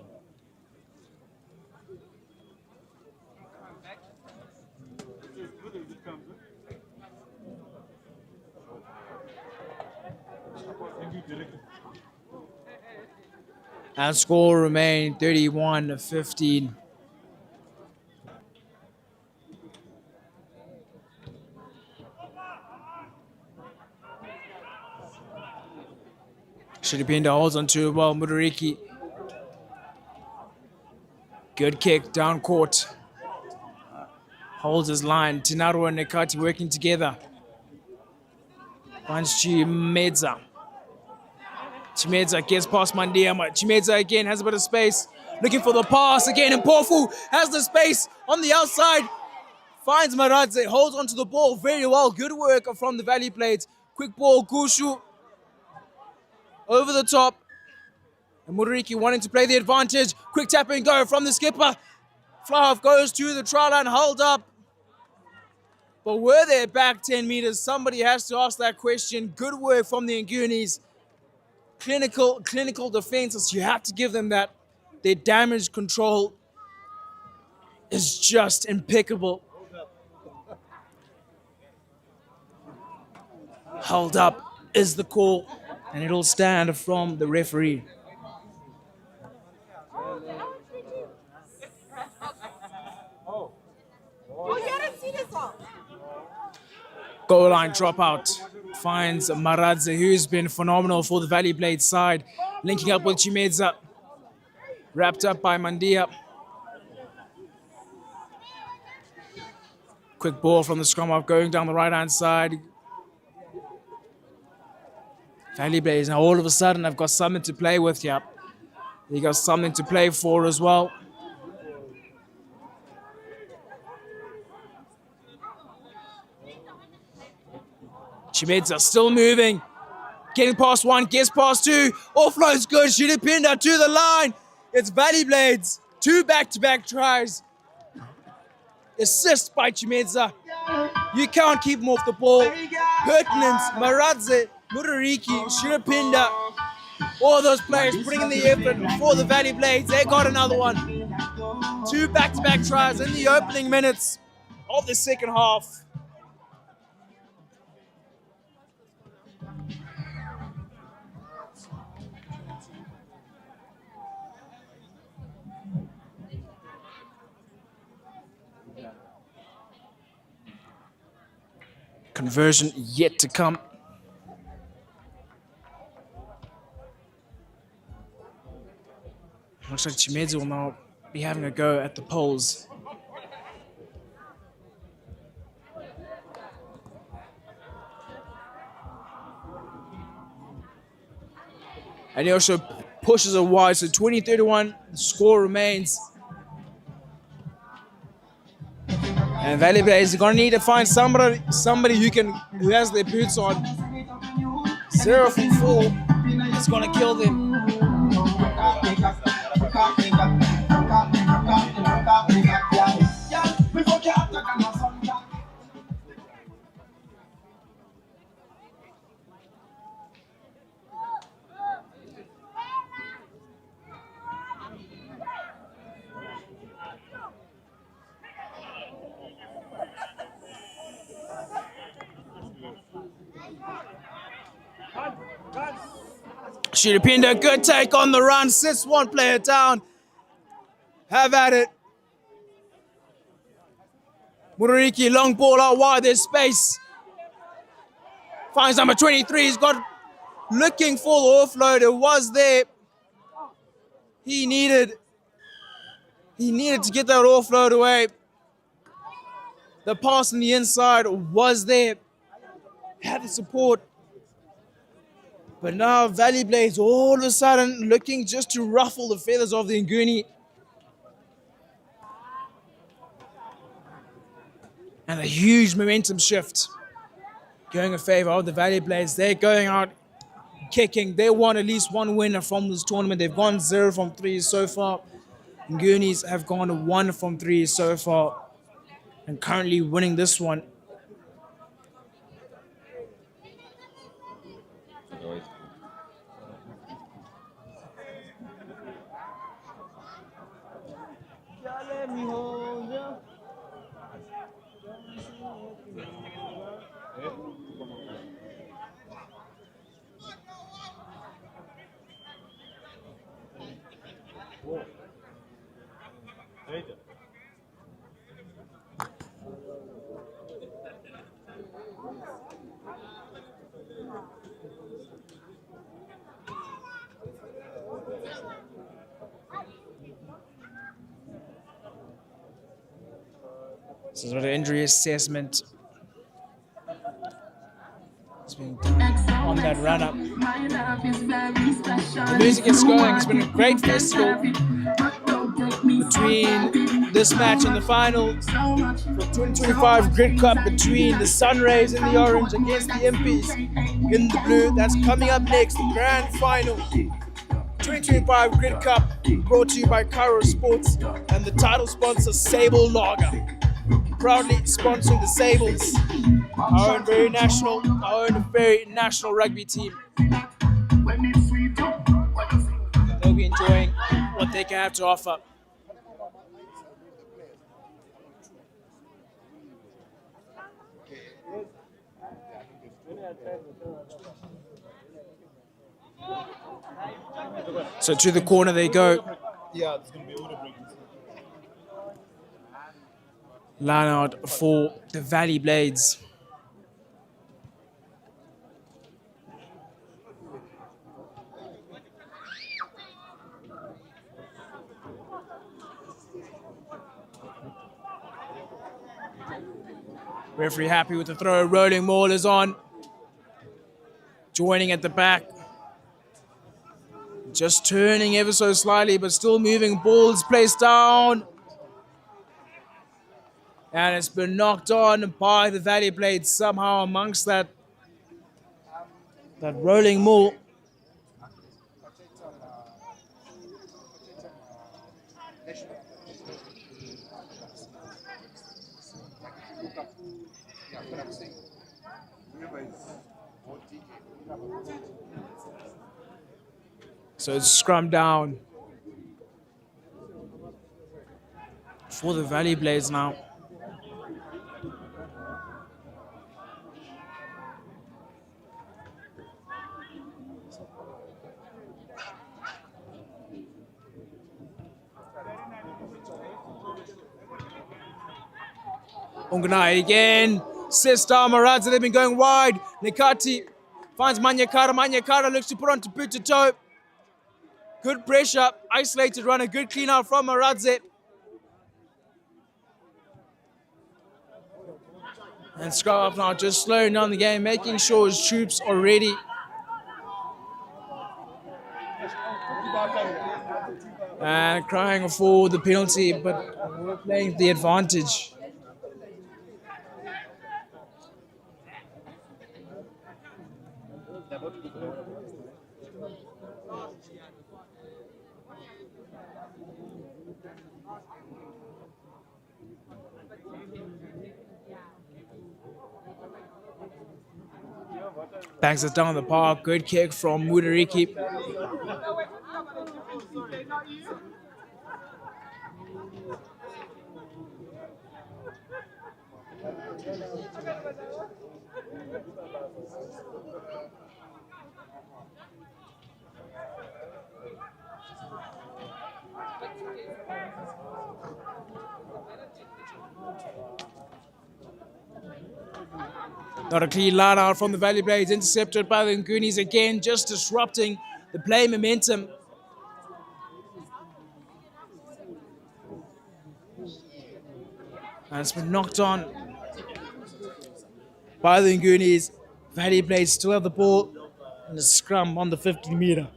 And score remain 31-15. Shiripinda holds on to it well. Muduriki. Good kick down court. Holds his line. Tinaru and Nekati working together. Finds Chimedza. Chimedza gets past Mandiama. Chimedza again has a bit of space. Looking for the pass again. And Porfu has the space on the outside. Finds Maradze. Holds onto the ball very well. Good work from the Valley Blades. Quick ball. Gushu. Over the top. And Muduriki wanting to play the advantage. Quick tap and go from the skipper. Fly-off goes to the try line. Hold up. But were they back 10 meters? Somebody has to ask that question. Good work from the Ngunis. Clinical defenses. You have to give them that. Their damage control is just impeccable. Hold up is the call. And it'll stand from the referee. Goal line dropout. Finds Maradze, who's been phenomenal for the Valley Blade side. Linking up with Chimedza. Wrapped up by Mandia. Quick ball from the scrum off, going down the right-hand side. Valley Blades, now all of a sudden I've got something to play with here. They got something to play for as well. Chimedza still moving. Getting past 1, gets past 2. Offload's good. Shiripinda to the line. It's Valley Blades. 2 back-to-back tries. Assist by Chimedza. You can't keep him off the ball. Pertinence, Maradze, Muduriki, Shiripinda. All those players putting in the effort for the Valley Blades. They got another one. 2 back-to-back tries in the opening minutes of the second half. Conversion yet to come. Looks like Chimedza will now be having a go at the poles. And he also pushes it wide, so 20-31, the score remains. And Valley Blades are gonna need to find somebody who has their boots on. 0 from 4. It's gonna kill them. Shiripinda, good take on the run, sits one player down. Have at it. Muduriki, long ball out wide, there's space. Finds number 23, he's got, looking for the offload, it was there. He needed to get that offload away. The pass on the inside was there. Had the support. But now Valley Blades all of a sudden looking just to ruffle the feathers of the Nguni. And a huge momentum shift going in favor of the Valley Blades. They're going out kicking. They want at least one winner from this tournament. They've gone 0 from 3 so far. Ngunis have gone 1 from 3 so far and currently winning this one. This is what an injury assessment is being done on that run up. The music is going. It's been a great festival between this match and the final for 2025 Grid Cup between the Sunrays in the orange against the Impies in the blue. That's coming up next, the grand final. 2025 Grid Cup brought to you by Cairo Sports and the title sponsor Sable Lager. Proudly sponsoring the Sables, our own very national rugby team. They'll be enjoying what they can have to offer. So to the corner they go. Yeah, it's going to be order break. Line out for the Valley Blades. Referee happy with the throw. Rolling Maul is on. Joining at the back. Just turning ever so slightly, but still moving. Ball's placed down. And it's been knocked on by the Valley Blades somehow amongst that rolling Maul. So it's scrum down for the Valley Blades now. Unganai again. Sister Maradza, they've been going wide. Nikati finds Manyakara. Manyakara looks to put on to boot to toe. Good pressure, isolated runner, good clean out from Maradze. And Scarf now just slowing down the game, making sure his troops are ready. And crying for the penalty, but we're playing the advantage. Bangs it down the park. Good kick from Mudariki. Not a clean line out from the Valley Blades, intercepted by the Ngunis again, just disrupting the play momentum. And it's been knocked on by the Ngunis. Valley Blades still have the ball in the scrum on the 50-meter.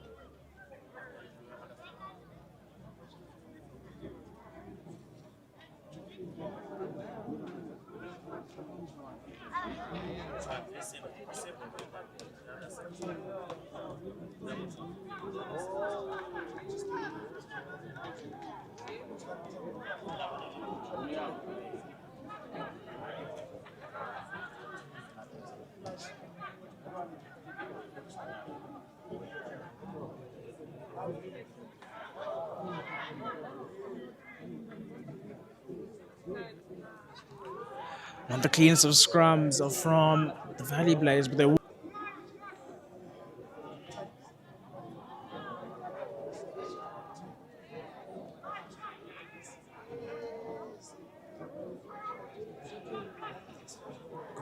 Not the cleanest of scrums are from the Valley Blades, but they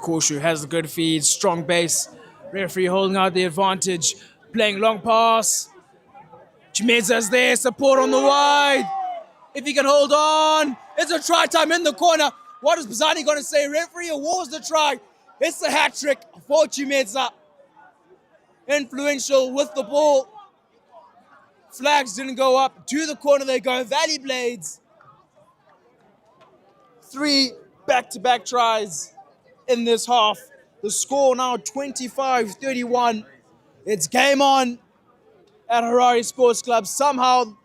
Koshu has the good feed, strong base. Referee holding out the advantage, playing long pass. Chimedza's there, support on the wide. If he can hold on, it's a try time in the corner. What is Pisani going to say? Referee awards the try. It's a hat trick for Chimedza. Influential with the ball. Flags didn't go up. To the corner they go. Valley Blades. 3 back-to-back tries in this half. The score now 25-31. It's game on at Harare Sports Club. Somehow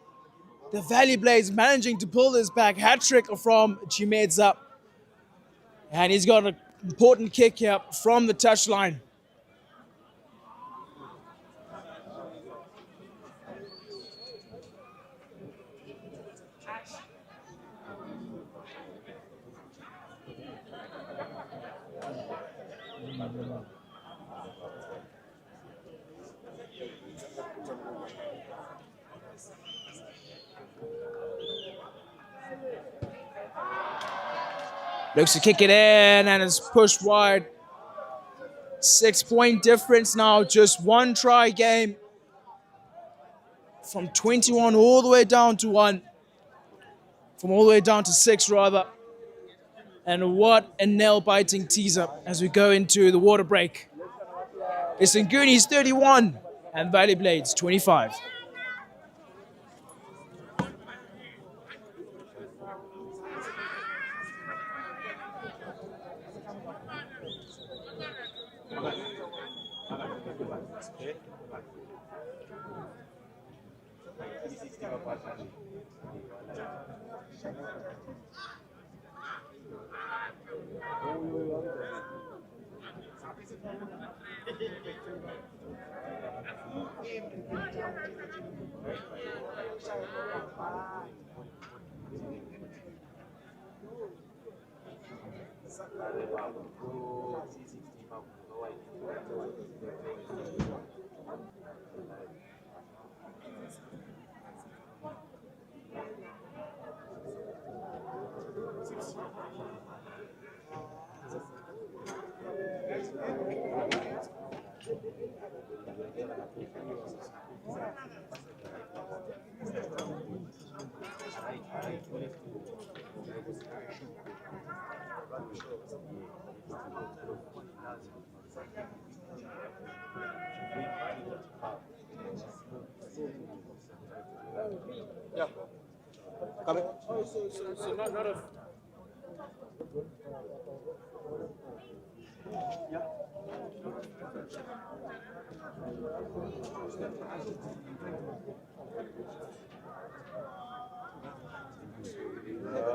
the Valley Blades managing to pull this back. Hat trick from Chimedza. And he's got an important kick here from the touchline. Looks to kick it in and it's pushed wide. 6-point difference now, just one try game. From 21 all the way down to 1. From all the way down to 6 rather. And what a nail-biting teaser as we go into the water break. It's Ngunis 31 and Valley Blades 25.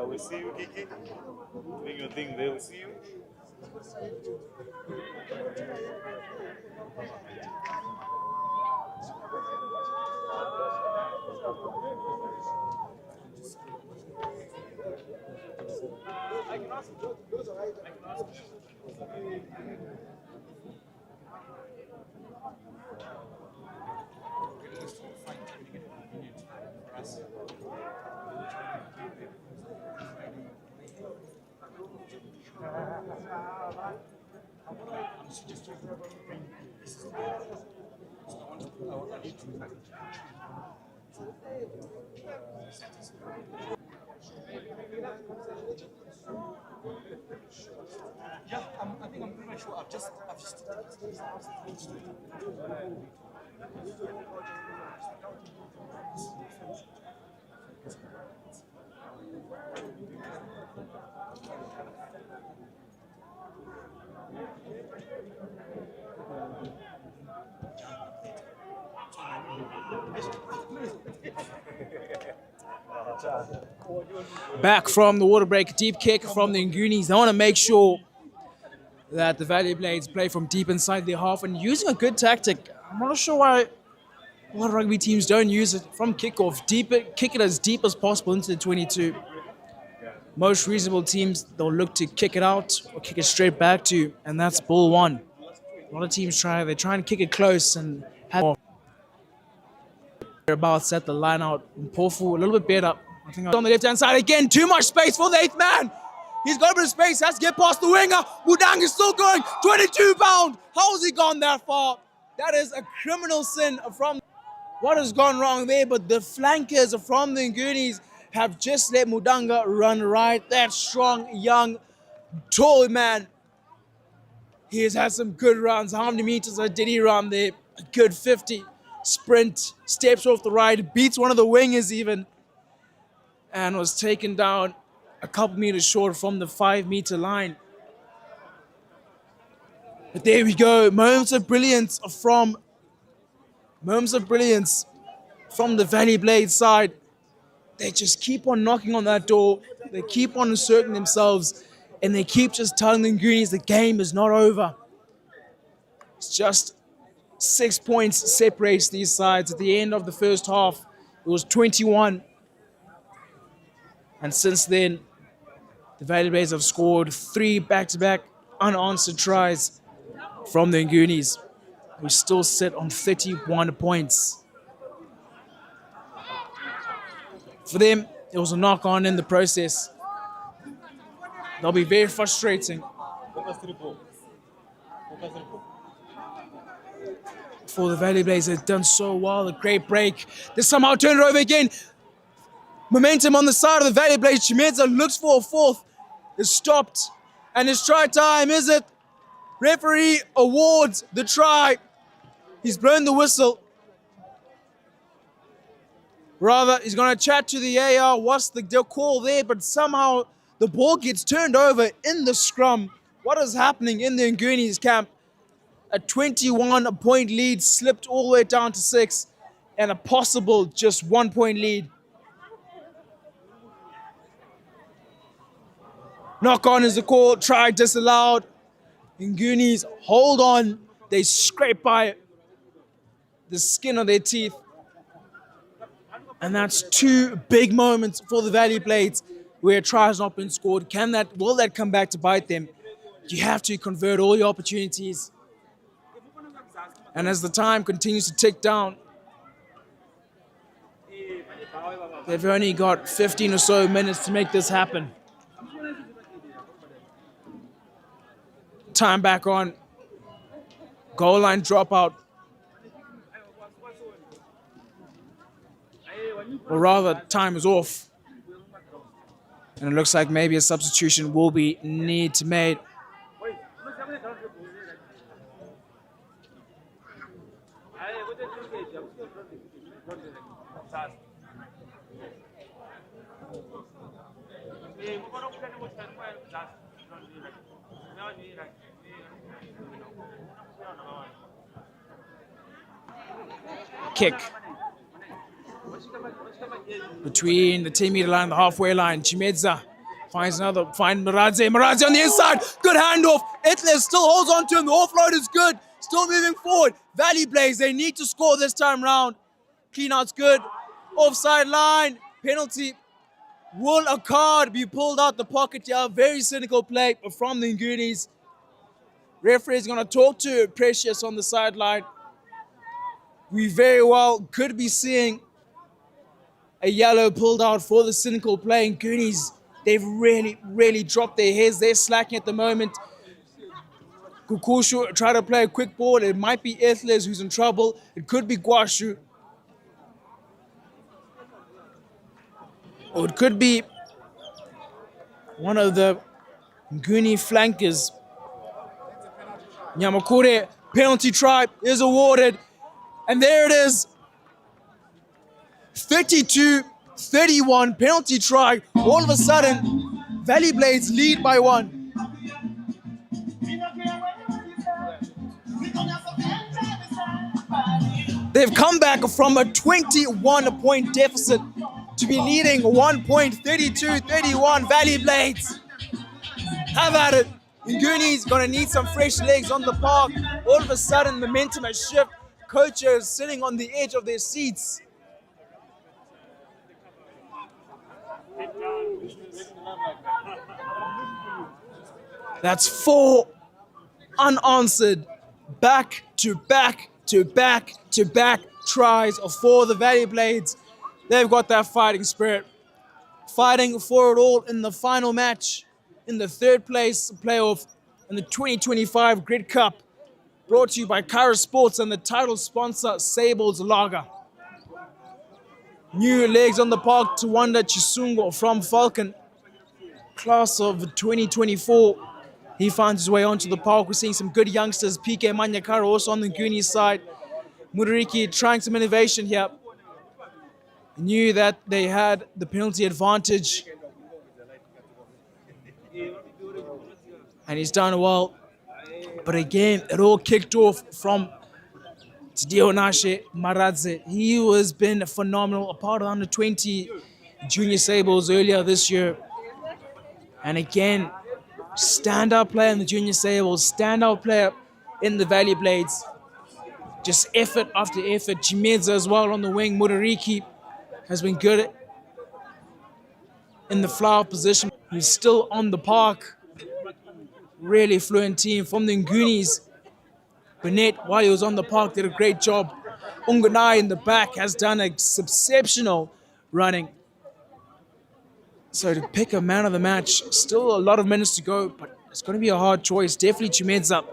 We see you, Kiki. Doing your thing there, we see you. Yeah, I think I'm pretty much sure. I've just Back from the water break, deep kick from the Ngunis. They want to make sure that the Valley Blades play from deep inside their half and using a good tactic. I'm not sure why a lot of rugby teams don't use it from kickoff. Kick it as deep as possible into the 22. Most reasonable teams, they'll look to kick it out or kick it straight back to you, and that's ball one. A lot of teams they try and kick it close and have about set the line out. And Pofu a little bit better. I think on the left hand side again, too much space for the 8th man. He's got a bit of space, has to get past the winger. Mudang is still going, 22 pound. How has he gone that far? That is a criminal sin from what has gone wrong there, but the flankers from the Ngunis have just let Mudanga run right. That strong, young, tall man. He has had some good runs. How many meters did he run there? A good 50. Sprint, steps off the right, beats one of the wingers even, and was taken down a couple meters short from the 5-meter line. But there we go. Moments of brilliance from the Valley Blades side. They just keep on knocking on that door. They keep on asserting themselves, and they keep just telling the Ngunis the game is not over. It's just 6 points separates these sides. At the end of the first half, it was 21. And since then, the Valley Blades have scored 3 back-to-back unanswered tries from the Ngunis, who still sit on 31 points. For them, it was a knock-on in the process. They'll be very frustrating. For the Valley Blades, they've done so well. A great break. They somehow turn it over again. Momentum on the side of the Valley Blades. Chimedza looks for a fourth. Is stopped. And it's try time, is it? Referee awards the try. He's blown the whistle. Rather, he's going to chat to the AR. What's the call there? But somehow the ball gets turned over in the scrum. What is happening in the Ngunis camp? A 21-point lead slipped all the way down to 6, and a possible just 1-point lead. Knock on is the call, try disallowed. Ngunis hold on. They scrape by the skin of their teeth. And that's 2 big moments for the Valley Blades where a try has not been scored. Will that come back to bite them? You have to convert all your opportunities. And as the time continues to tick down, they've only got 15 or so minutes to make this happen. Time back on. Goal line dropout. Or rather, time is off. And it looks like maybe a substitution will be need to made. Kick between the 10-meter line and the halfway line. Chimedza finds Maradze. Maradze on the inside. Good handoff. Etler still holds on to him. The offload is good. Still moving forward. Valley Blades, they need to score this time round. Clean out's good. Offside line. Penalty. Will a card be pulled out the pocket here? Very cynical play from the Ngunis. Referee is going to talk to Precious on the sideline. We very well could be seeing a yellow pulled out for the cynical play. Ngunis, they've really dropped their heads. They're slacking at the moment. Kukushu try to play a quick ball. It might be Ethles who's in trouble. It could be Guashu. Or it could be one of the Nguni flankers. Nyamakure, penalty try is awarded. And there it is. 32-31 penalty try. All of a sudden, Valley Blades lead by 1. They've come back from a 21-point deficit to be leading 1.32-31 Valley Blades. Have at it. Ngunis gonna need some fresh legs on the park. All of a sudden, momentum has shifted. Coaches sitting on the edge of their seats. That's 4 unanswered back-to-back tries for the Valley Blades. They've got that fighting spirit. Fighting for it all in the final match in the third place playoff in the 2025 Grid Cup, brought to you by Kara Sports and the title sponsor Sable's Lager. New legs on the park to Wanda Chisungo from Falcon, class of 2024. He finds his way onto the park. We're seeing some good youngsters. PK Manyakara also on the Ngunis side. Mudariki trying some innovation here. Knew that they had the penalty advantage. And he's done well. But again, it all kicked off from Tadeo Maradze. He has been phenomenal, a part of under 20 junior Sables earlier this year. And again, standout player in the junior Sables, standout player in the Valley Blades. Just effort after effort. Chimedza as well on the wing. Mudariki has been good in the flower position. He's still on the park. Really fluent team from the Ngunis. Burnett, while he was on the park, did a great job. Ungunai in the back has done exceptional running. So to pick a man of the match, still a lot of minutes to go, but it's going to be a hard choice. Definitely Chimedza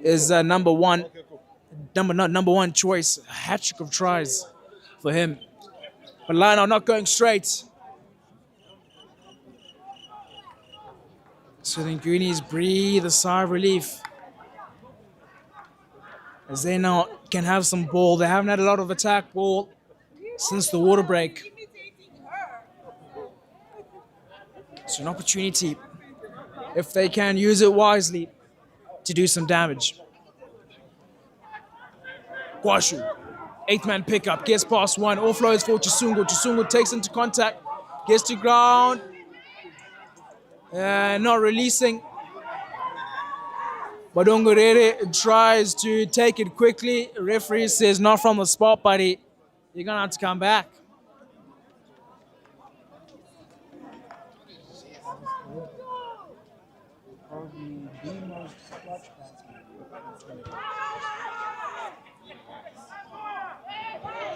is number one choice. A hat trick of tries for him. But Lionel not going straight. So the Ngunis breathe a sigh of relief as they now can have some ball. They haven't had a lot of attack ball since the water break. So an opportunity, if they can use it wisely, to do some damage. Guashu, 8th-man pickup, gets past one, offloads for Chisungo. Chisungo takes into contact, gets to ground, not releasing. Badongorere tries to take it quickly. Referee says not from the spot, buddy. You're gonna have to come back.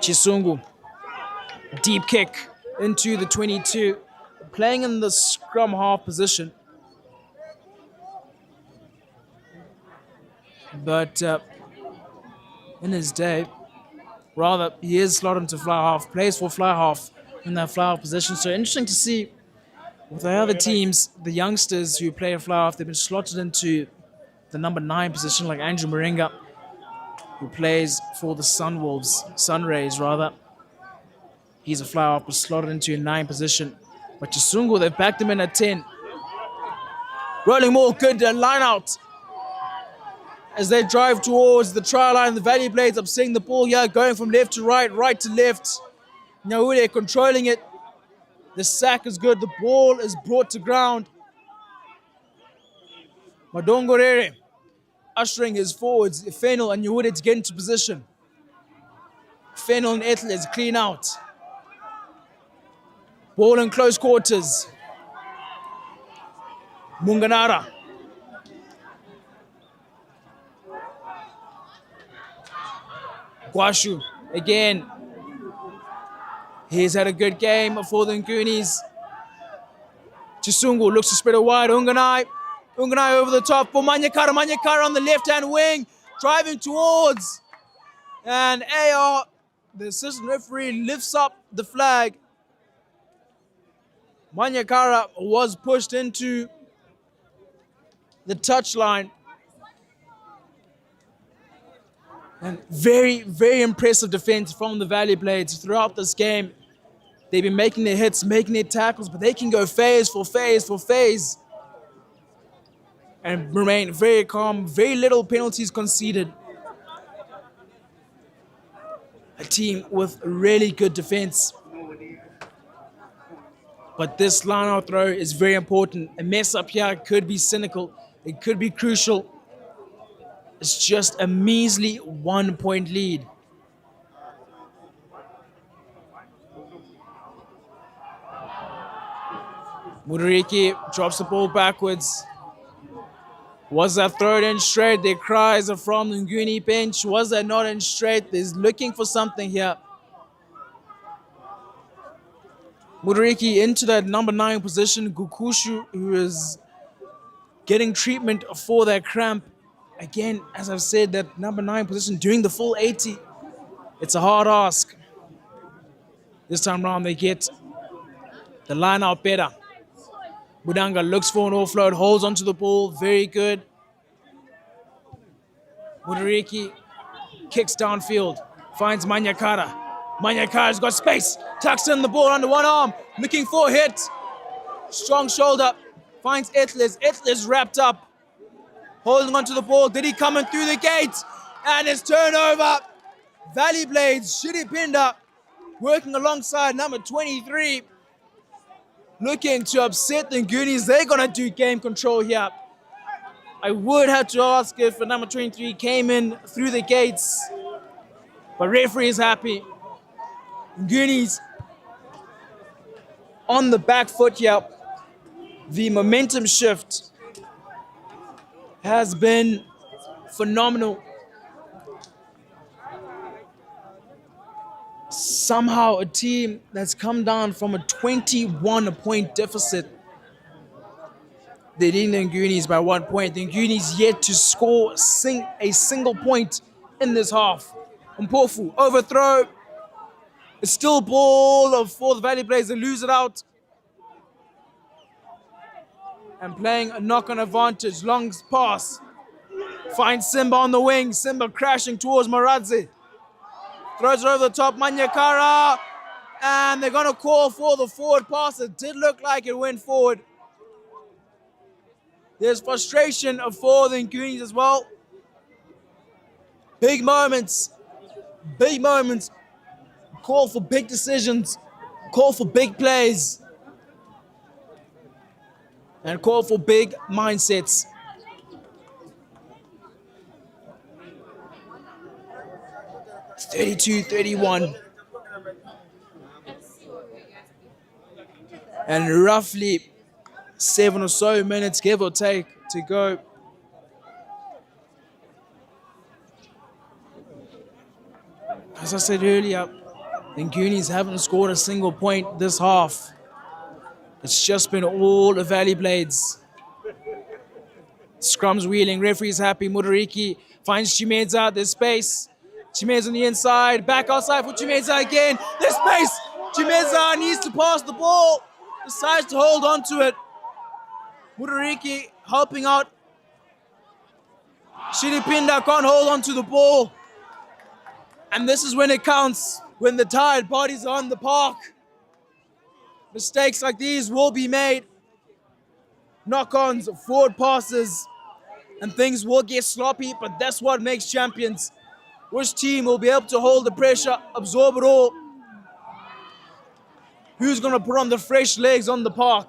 Chisungu, deep kick into the 22, playing in the scrum half position. But in his day, rather, he is slotted into fly half, plays for fly half in that fly half position. So interesting to see with the other teams, the youngsters who play a fly half, they've been slotted into the number 9 position, like Andrew Moringa, who plays for the Sunrays rather. He's a fly half, but slotted into a 9 position. But Chisungu, they've backed him in at 10. Rolling more, good line out. As they drive towards the try line, the Valley Blades upsetting the ball here, going from left to right, right to left. Nyaule controlling it. The sack is good. The ball is brought to ground. Madongorere ushering his forwards, Fennel and Nyaule, to get into position. Fennel and Ethelers clean out. Ball in close quarters. Munganara. Guashu again. He's had a good game for the Ngunis. Chisungu looks to spread it wide. Ungunai over the top for Manyakara. Manyakara on the left-hand wing, driving towards. And AR, the assistant referee, lifts up the flag. Manyakara was pushed into the touchline. And very, very impressive defense from the Valley Blades throughout this game. They've been making their hits, making their tackles, but they can go phase for phase for phase and remain very calm, very little penalties conceded. A team with really good defense. But this line-out throw is very important. A mess up here could be cynical. It could be crucial. It's just a measly 1-point lead. Mudariki drops the ball backwards. Was that thrown in straight? Their cries are from the Nguni bench. Was that not in straight? They're looking for something here. Mudariki into that number 9 position. Gukushu, who is getting treatment for that cramp. Again, as I've said, that number 9 position doing the full 80. It's a hard ask. This time around, they get the line out better. Budanga looks for an offload, holds onto the ball, very good. Mudariki kicks downfield, finds Manyakara. Manyakara's got space, tucks in the ball under one arm, looking for a hit. Strong shoulder, finds Etlis. Etlis wrapped up, holding onto the ball. Did he come in through the gate? And it's turnover. Valley Blades, Shiripinda, working alongside number 23. Looking to upset the Ngunis. They're going to do game control here. I would have to ask if number 23 came in through the gates. But referee is happy. Ngunis on the back foot here. The momentum shift has been phenomenal. Somehow a team that's come down from a 21-point deficit, they're leading the Ngunis by 1 point. The Ngunis yet to score a single point in this half. Mpofu, overthrow. It's still ball for the Valley Blades. They lose it out. And playing a knock-on advantage. Long pass. Finds Simba on the wing. Simba crashing towards Maradze. Throws it over the top, Manyakara. And they're going to call for the forward pass. It did look like it went forward. There's frustration for the Ngunis as well. Big moments. Big moments. Call for big decisions. Call for big plays. And call for big mindsets. It's 32-31. And roughly 7 or so minutes, give or take, to go. As I said earlier, the Ngunis haven't scored a single point this half. It's just been all the Valley Blades. Scrum's wheeling, referee's happy. Mudariki finds Chimedza, there's space. Chimedza on the inside, back outside for Chimedza again. There's space. Chimedza needs to pass the ball. Decides to hold on to it. Mudariki helping out. Shiripinda can't hold on to the ball. And this is when it counts, when the tired bodies are on the park. Mistakes like these will be made. Knock-ons, forward passes, and things will get sloppy, but that's what makes champions. Which team will be able to hold the pressure, absorb it all? Who's going to put on the fresh legs on the park?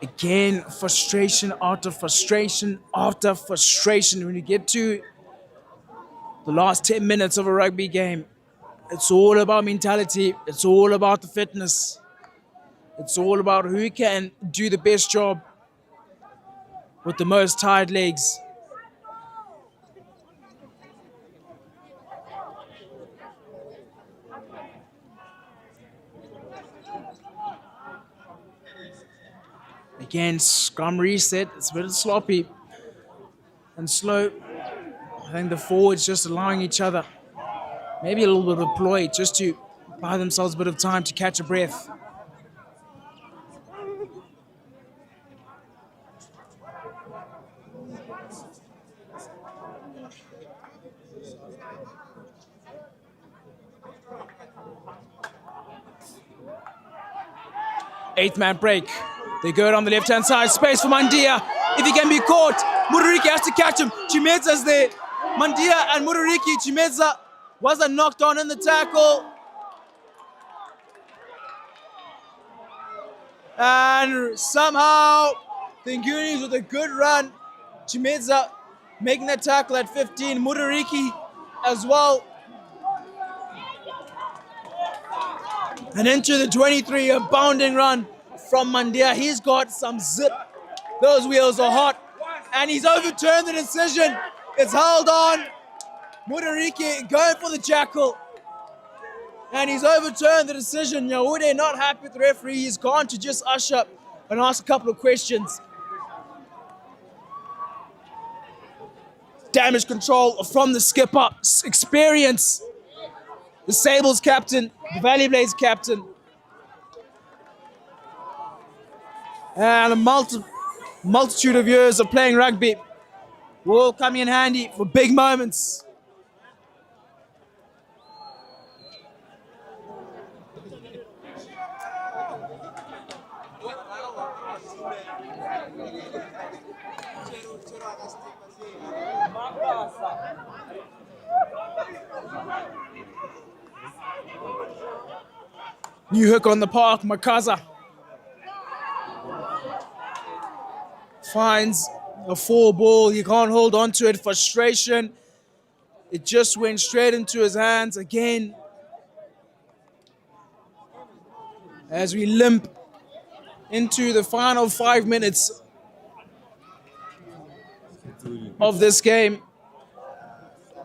Again, frustration after frustration after frustration. When you get to the last 10 minutes of a rugby game, it's all about mentality. It's all about the fitness. It's all about who can do the best job with the most tired legs. Again, scrum reset. It's a bit sloppy and slow. I think the forwards just allowing each other maybe a little bit of a ploy just to buy themselves a bit of time to catch a breath. Eighth man break. They go it on the left-hand side. Space for Mandia. If he can be caught, Murariki has to catch him. Chimedza's there. Mandia and Murariki. Chimedza wasn't knocked on in the tackle. And somehow, the Ngunis with a good run. Chimedza making that tackle at 15. Murariki as well. And into the 23, a bounding run from Mandia. He's got some zip. Those wheels are hot. And he's overturned the decision. It's held on. Murariki going for the jackal. And he's overturned the decision. Yaude not happy with the referee. He's gone to just usher and ask a couple of questions. Damage control from the skipper. Experience. The Sables captain, the Valley Blades captain. And a multitude of years of playing rugby will come in handy for big moments. New hook on the park, Makaza finds a 4 ball. He can't hold on to it. Frustration. It just went straight into his hands again. As we limp into the final 5 minutes of this game,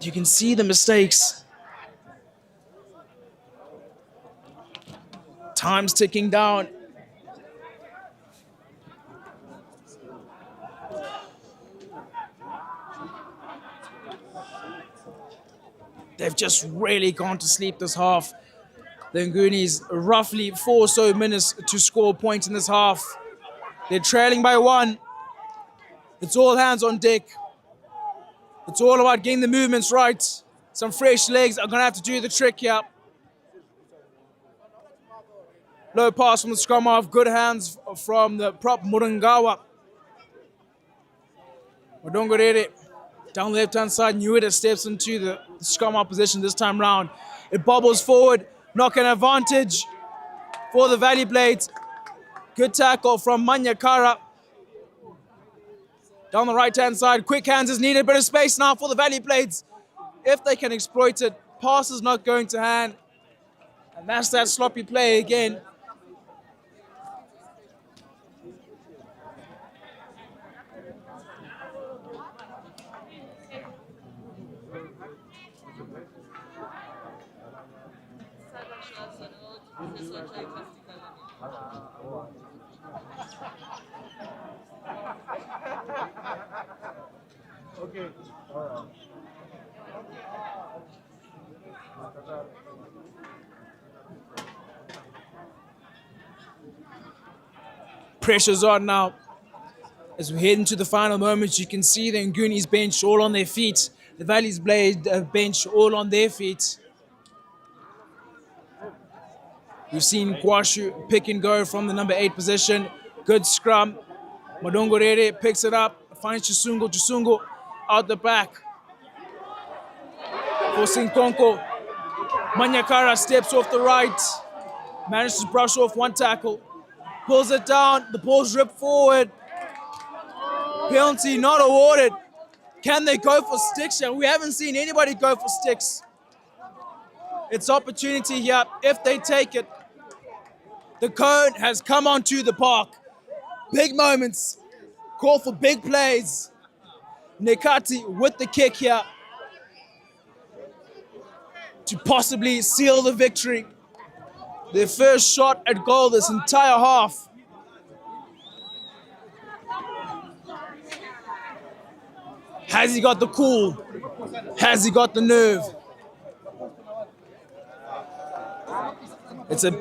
you can see the mistakes. Time's ticking down. They've just really gone to sleep this half. The Ngunis roughly 4 or so minutes to score points in this half. They're trailing by 1. It's all hands on deck. It's all about getting the movements right. Some fresh legs are going to have to do the trick here. Low pass from the scrum half. Good hands from the prop Murangawa. Odongorere down the left-hand side. Nguida steps into the scrum half position this time round. It bobbles forward. Knocking advantage for the Valley Blades. Good tackle from Manyakara. Down the right-hand side. Quick hands is needed. Bit of space now for the Valley Blades. If they can exploit it, pass is not going to hand. And that's that sloppy play again. Okay. All right. Pressure's on now. As we head into the final moments, you can see the Ngunis bench all on their feet. The Valley's Blade bench all on their feet. We've seen Kwashu pick and go from the number 8 position. Good scrum. Madongorere picks it up, finds Chisungo. Chisungo out the back. For Sinkonko. Manyakara steps off the right. Manages to brush off one tackle. Pulls it down. The ball's ripped forward. Penalty not awarded. Can they go for sticks here? We haven't seen anybody go for sticks. It's opportunity here if they take it. The cone has come onto the park. Big moments. Call for big plays. Nekati with the kick here to possibly seal the victory. Their first shot at goal this entire half. Has he got the cool? Has he got the nerve? It's a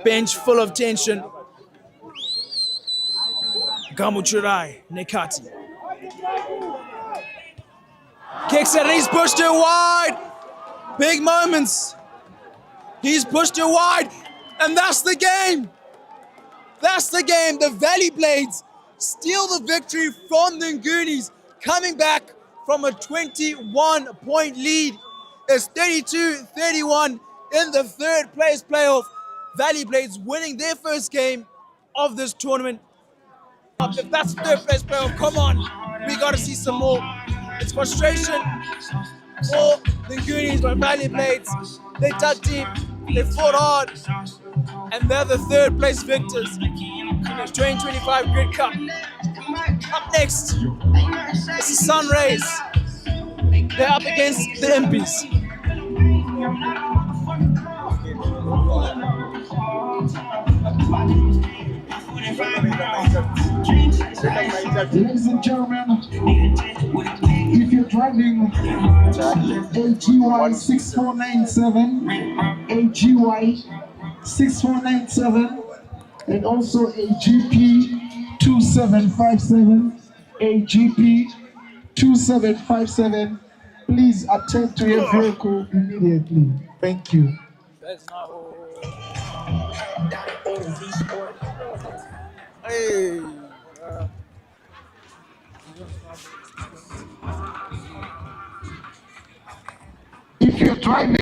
bench full of tension. Gamuchurai, Nekati. kicks it and he's pushed it wide. Big moments. He's pushed it wide. And that's the game. That's the game. The Valley Blades steal the victory from the Ngunis, coming back from a 21-point lead. It's 32-31 in the third place playoff. Valley Blades winning their first game of this tournament. If that's third place playoff, come on. We got to see some more. It's frustration for the Ngunis, but Valley Blades, they dug deep, they fought hard, and they're the third place victors in the 2025 Grid Cup. Up next, it's the Sun Rays. They're up against the Impies. Ladies and gentlemen, if you're driving AGY 6497, AGY 6497, and also AGP 2757, AGP 2757, please attend to your vehicle immediately. Thank you. Hey. If you're driving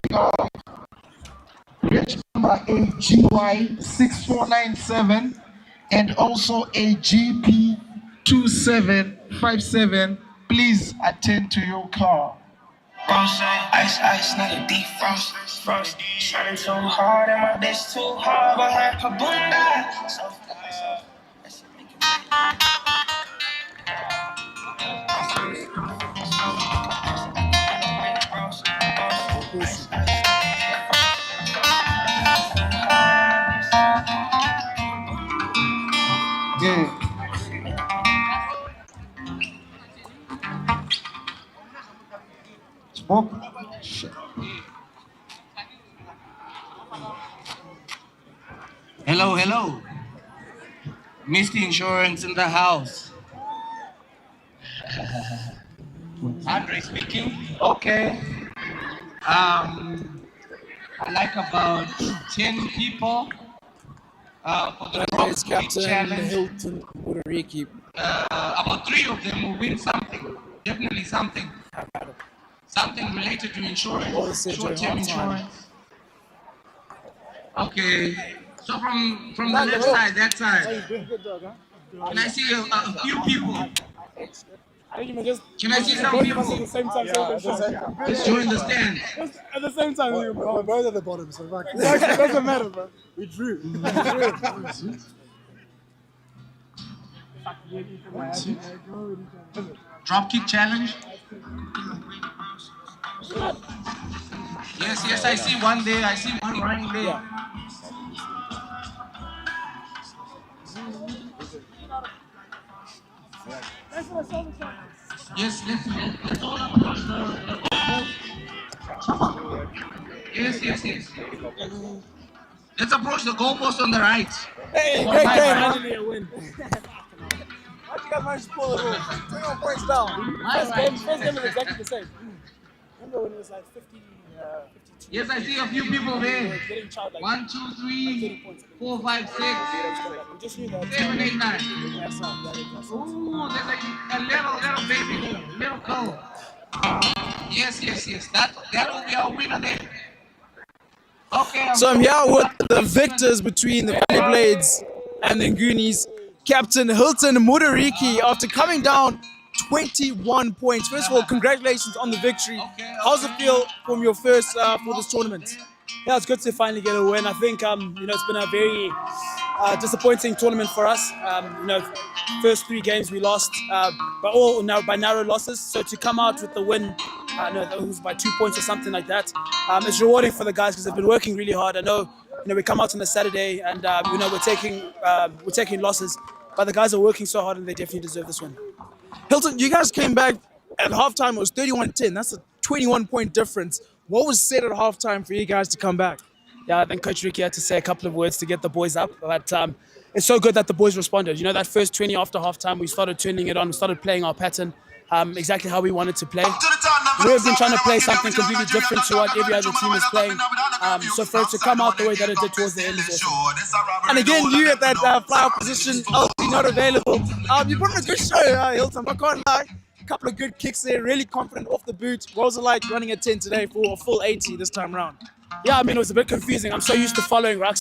reg number AGY 6497 and also AGP 2757, please attend to your car. Ice, ice, not a defrost. Frost, shining too hard and my bitch too hard, but her kabunda. So Yeah. Smoke. Shit. hello, hello. Mr. Insurance in the house. Andre speaking. Okay. I like about 10 people for the It's Rock Captain Challenge. Hilton Mudariki. About 3 of them will win something. Definitely something. Something related to insurance. Short-term insurance. Okay. So from the left side, that side. Can I see a few people? Can I see some people? At the same time, Let's join the stand. at the same time, we're both at the bottom, so it doesn't matter, bro. We drew. Drop kick challenge. Yes, yes, I see one there. I see one running there. Yes, let's all approach the goalpost. Yes, yes, yes. Let's approach the goalpost on the right. Hey, great game. Finally a win. How'd you guys manage to pull it off? 21 points down. First game was exactly the same. Remember when it was like 50, 52? Yes, I see a few people there. Getting charged like 1, 2, 3, 4, 5, 6, we just knew that. 7, 8, 9. That's not Ooh, there's a little baby, little girl. Yes, yes, yes. That will be our winner there. Okay. So I'm here with the victors between the Valley Blades and the Ngunis. Captain Hilton Mudariki, after coming down 21 points. First of all, congratulations on the victory. How's it feel from your first for this tournament? Yeah, it's good to finally get a win. I think it's been a very disappointing tournament for us. First 3 games we lost, but all by narrow losses. So to come out with the win, it was by 2 points or something like that. It's rewarding for the guys because they've been working really hard. I know, we come out on a Saturday and we're taking losses, but the guys are working so hard and they definitely deserve this win. Hilton, you guys came back at halftime. It was 31-10. That's a 21-point difference. What was said at halftime for you guys to come back? Yeah, I think Coach Ricky had to say a couple of words to get the boys up, but it's so good that the boys responded. That first 20 after halftime, we started turning it on, we started playing our pattern exactly how we wanted to play. we've been trying to play something completely different to what every other team is playing. So for it to come out the way that it did towards the end is awesome. And again, you at that flyout position, obviously not available. You put in a good show, Hilton. I can't lie. A couple of good kicks there, really confident off the boot. What was it like running a 10 today for a full 80 this time around? Yeah, I mean, it was a bit confusing. I'm so used to following rucks